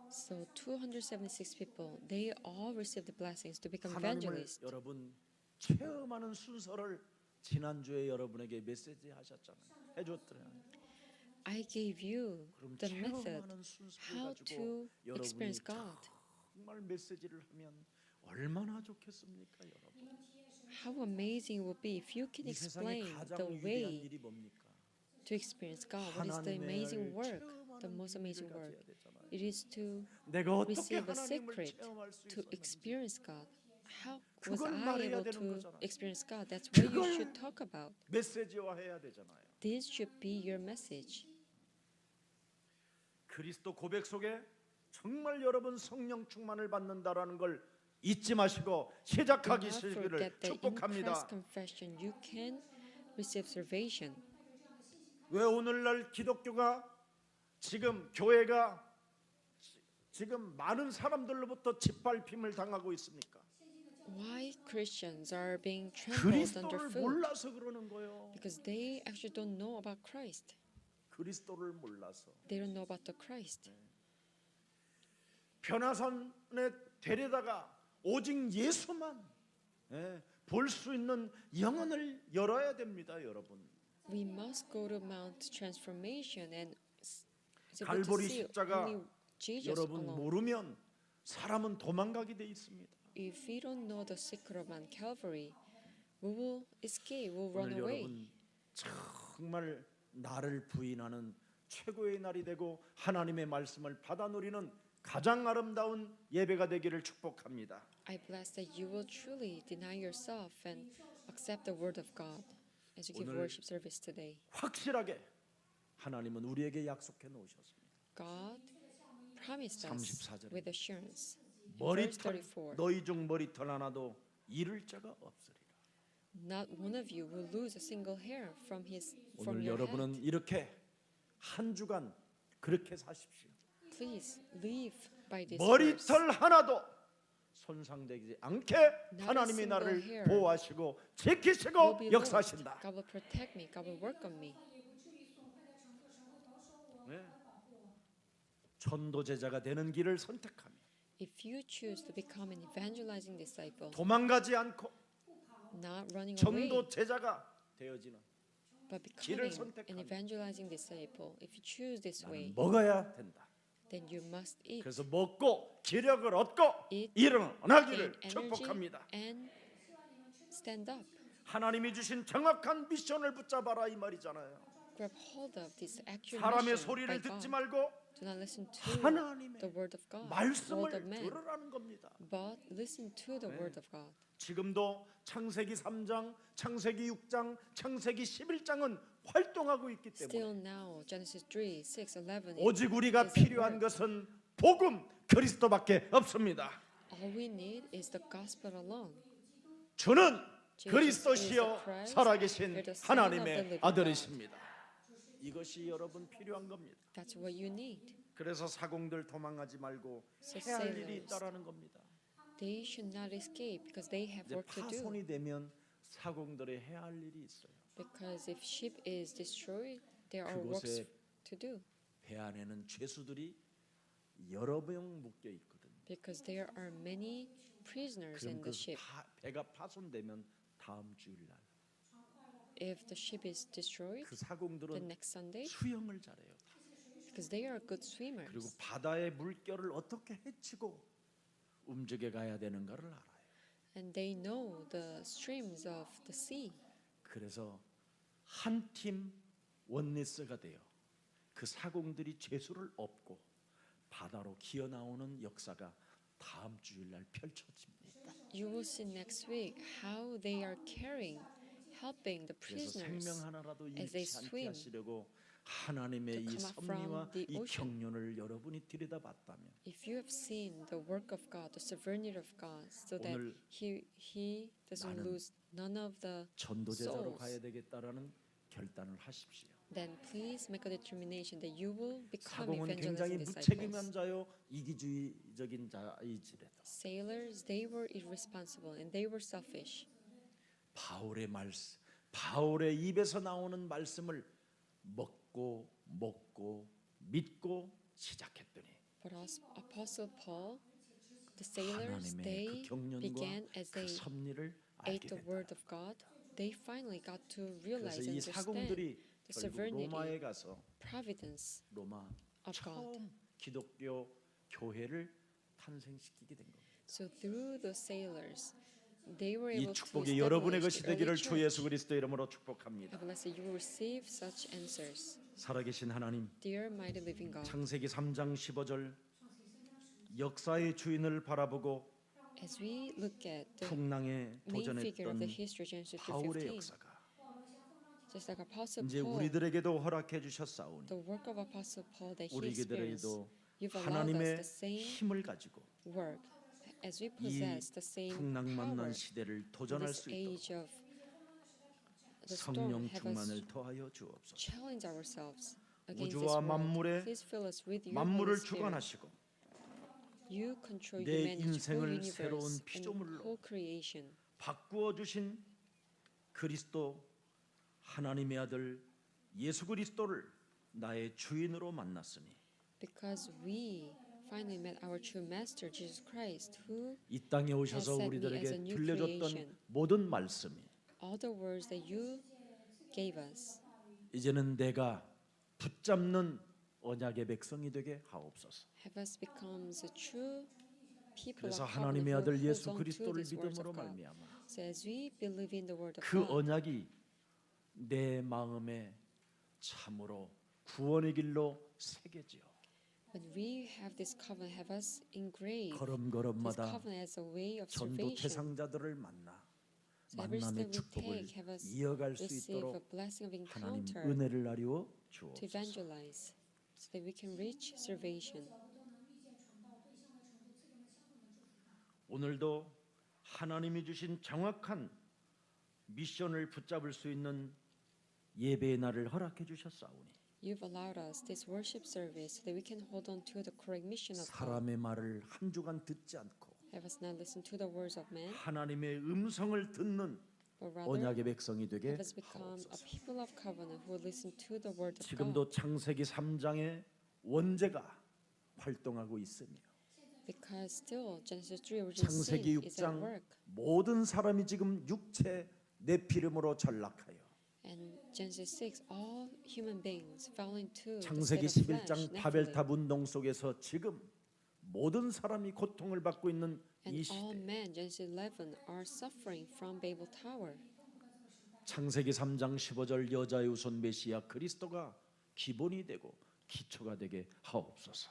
So 276 people, they all received the blessings to become 하나님을 evangelists. 여러분 체험하는 순서를 지난주에 여러분에게 메시지 하셨잖아요. 해줬더라고요. I gave you 그럼 the method 체험하는 순서를 how 가지고 to 여러분이 experience God. 정말 메시지를 하면 얼마나 좋겠습니까, 여러분? How amazing it would be if you can 이 세상에 explain 가장 the 위대한 way 일이 뭡니까? to experience God. What is the amazing work, the most amazing work? It is to 내가 어떻게 receive a 하나님을 secret 체험할 수 to 있었는지 experience God. How was 그걸 I 말해야 able 되는 to 거잖아요. experience God? That's what you 그걸 should talk about. 메시지화 해야 되잖아요. This should be your message. 그리스도 고백 속에 정말 여러분 성령 충만을 받는다라는 걸 잊지 마시고 Do 시작하기 not 시기를 forget that in 축복합니다. Christ's confession you can receive salvation. 왜 오늘날 기독교가 지금 교회가 지금 많은 사람들로부터 짓밟힘을 당하고 있습니까? Why Christians are being trampled 그리스도를 underfoot? 몰라서 그러는 거예요. Because they actually don't know about Christ. 그리스도를 몰라서 They don't know about the Christ. 변화산에 데려다가 오직 예수만 볼 수 있는 영혼을 열어야 됩니다, 여러분. We must go to Mount Transformation and is able to 갈보리 see 십자가 only Jesus 여러분 alone. 모르면 사람은 도망가게 돼 있습니다. If we don't know the secret of Mount Calvary, we will escape, we will run 오늘 away. 여러분 정말 나를 부인하는 최고의 날이 되고 하나님의 말씀을 받아 누리는 가장 아름다운 예배가 되기를 축복합니다. I bless that you will truly deny yourself and accept the word of God as you give 오늘 worship service today. 확실하게 하나님은 우리에게 약속해 놓으셨습니다. God promised us 34절에 with assurance. Verse 머리털 34. 너희 중 머리털 하나도 잃을 자가 없으리라. Not one of you will lose a single hair from 오늘 your 여러분은 head. 이렇게 한 주간 그렇게 사십시오. Please live by this verse. 머리털 하나도 손상되지 않게 Not a 하나님이 single 나를 hair 보호하시고 will 지키시고 be lost. 역사하신다. God will protect me. God will work on me. 也不至于损坏的程度，神会保守我，네. 和保护我。 전도 제자가 되는 길을 선택하며 If you choose to become an evangelizing disciple, 도망가지 않고 not running away, 전도 제자가 되어지는 but 길을 becoming an 선택하면 evangelizing disciple, if you choose this 나는 way, 먹어야 된다. then you must eat, 그래서 먹고 기력을 얻고 eat, 일어나기를 gain energy, 축복합니다. and stand up. 하나님이 주신 정확한 미션을 붙잡아라 이 말이잖아요. Grab hold of this actual 사람의 mission by 소리를 듣지 God. 말고 Do not listen to 하나님의 the word of God, word of 말씀을 man, 들으라는 겁니다. but listen to the word of God. 지금도 창세기 3장, 창세기 6장, 창세기 11장은 활동하고 있기 Still 때문에 now, Genesis 3, 6, 11. 오직 우리가 is at 필요한 work. 것은 복음 그리스도밖에 없습니다. All we need is the gospel alone. 주는 Jesus 그리스도시요 is the Christ, 살아계신 the Son of the 하나님의 living 아들이십니다. 이것이 여러분 필요한 겁니다. That's what you need. 그래서 사공들 도망가지 말고 So 해야 할 일이 sailors, 있다라는 겁니다. they should not escape because they have 이제 work to do. 파손이 되면 사공들이 해야 할 일이 있어요. Because if ship is destroyed, there are works 그곳에 to do. 배 안에는 죄수들이 여러 명 묶여 있거든요. Because there are many prisoners 그럼 in 그 the ship. 배가 파손되면 다음 주일날 If the ship is destroyed, 그 the 사공들은 next Sunday, 수영을 잘해요. because they are good 그리고 swimmers, 바다의 물결을 어떻게 헤치고 움직여 가야 되는가를 알아요. and they know the streams of the sea. 그래서 한 팀 원리스가 돼요. 그 사공들이 죄수를 업고 바다로 기어 나오는 역사가 다음 주일날 펼쳐집니다. You will see next week how they are helping the 그래서 prisoners 생명 하나라도 as they 잃지 않게 swim 하시려고 하나님의 to 이 come up 섭리와 from the 이 ocean. 경륜을 여러분이 들여다봤다면 If you have seen the work of God, the sovereignty of God, so that 오늘 He doesn't 나는 lose none of the 전도제자로 souls, 가야 되겠다라는 결단을 하십시오. then please make a determination that you will become 사공은 굉장히 evangelizing 무책임한 disciples. 자요 이기주의적인 자이지라도 Sailors, they were irresponsible and they were selfish. 바울의 입에서 나오는 말씀을 먹고 믿고 시작했더니 But Apostle Paul, the sailors, 하나님의 그 they 경륜과 began as 그 they 섭리를 ate 알게 the 됐다. word of God. They finally got to realize 그래서 and 이 understand 사공들이 the 결국 sovereignty, 로마에 가서 providence 로마 of God. 처음 기독교 교회를 탄생시키게 된 겁니다. So through the sailors, they were 이 able to 축복이 여러분의 establish 것이 the early 되기를 주 예수 church. 그리스도 이름으로 축복합니다. I bless that you will receive such answers. 살아계신 하나님, Dear mighty living God, 창세기 3장 15절 역사의 주인을 바라보고 as we look at the 풍랑에 main figure of 도전했던 the history, Genesis 바울의 2:15, 역사가 just like Apostle 이제 Paul, 우리들에게도 허락해 주셨사오니 the work of Apostle Paul that he experienced, 우리들에게도 you've allowed us 하나님의 the same 힘을 가지고 work as we 이 possess the same 풍랑 power 만난 시대를 in 도전할 this 수 있도록 age of the storm. 성령 Have us 충만을 더하여 주옵소서. challenge ourselves against this 우주와 world. 만물에 Please fill us with your Holy 만물을 Spirit. 주관하시고 You control 내 humanity, whole 인생을 universe, 새로운 and 피조물로 whole creation. 바꾸어 주신 그리스도 하나님의 아들 예수 그리스도를 나의 주인으로 만났으니 Because we finally met our true Master, Jesus Christ, who 이 땅에 오셔서 has set me as a 우리들에게 new 들려줬던 creation. 모든 말씀이 all the words that you gave us, 이제는 내가 붙잡는 언약의 백성이 되게 하옵소서. have us become the true people 그래서 of covenant 하나님의 who 아들 holds 예수 on to 그리스도를 these words 믿음으로 of God. 말미암아 So as we believe in the word of 그 God, 언약이 내 마음에 참으로 구원의 길로 새겨지어 when we have this covenant, have us engrave this 걸음걸음마다 covenant as a way of 전도 salvation. 태상자들을 만나 So every 만남의 step we 축복을 take, have us 이어갈 수 receive a 있도록 blessing of 하나님 encounter 은혜를 나리워 to 주옵소서. evangelize, so that we can reach salvation. 오늘도 하나님이 주신 정확한 미션을 붙잡을 수 있는 예배의 날을 허락해 주셨사오니 You've allowed us this worship service so that we can hold on to the correct mission of God. 사람의 말을 한 주간 듣지 않고 Have us not listen to the words of man, 하나님의 음성을 듣는 but rather 언약의 백성이 되게 have us become a 하옵소서. people of covenant who will listen to the word of God. 지금도 창세기 3장의 원죄가 활동하고 있으며 Because still Genesis 3 original 창세기 sin is at 6장 work, 모든 사람이 지금 육체 내피름으로 전락하여 and Genesis 6 all human beings fell into the 창세기 state of 11장 flesh, 바벨탑 운동 속에서 지금 모든 사람이 고통을 받고 있는 이 and all 시대 men, Genesis 11, are suffering from Babel Tower. 창세기 3장 15절 여자의 우선 메시아 그리스도가 기본이 되고 기초가 되게 하옵소서.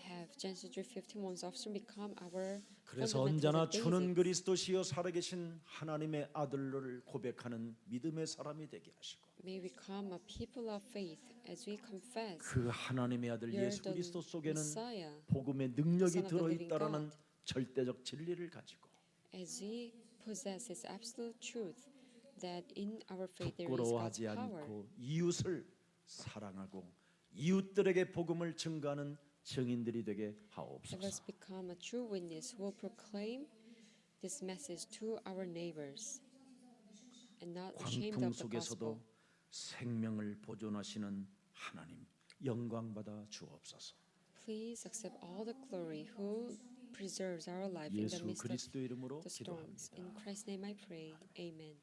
Have Genesis 3:15 often become our 그래서 fundamental 언제나 주는 basics. 그리스도시여 살아계신 하나님의 아들을 고백하는 믿음의 사람이 되게 하시고 May we become a people of faith as we confess 그 하나님의 아들 you're 예수 the 그리스도 속에는 Messiah, 복음의 능력이 Son of the living 들어있다라는 God. 절대적 진리를 가지고 as we possess this absolute truth that in our faith there is God's 부끄러워하지 power. 않고 이웃을 사랑하고 이웃들에게 복음을 증거하는 증인들이 되게 Let us 하옵소서. become a true witness who will proclaim this message to our neighbors and not ashamed 광풍 of the gospel. 속에서도 생명을 보존하시는 하나님 영광 받아 주옵소서. Please accept all the glory who preserves our life in the 예수 midst of 그리스도 이름으로 the storms. 기도합니다. In Christ's name I pray. Amen.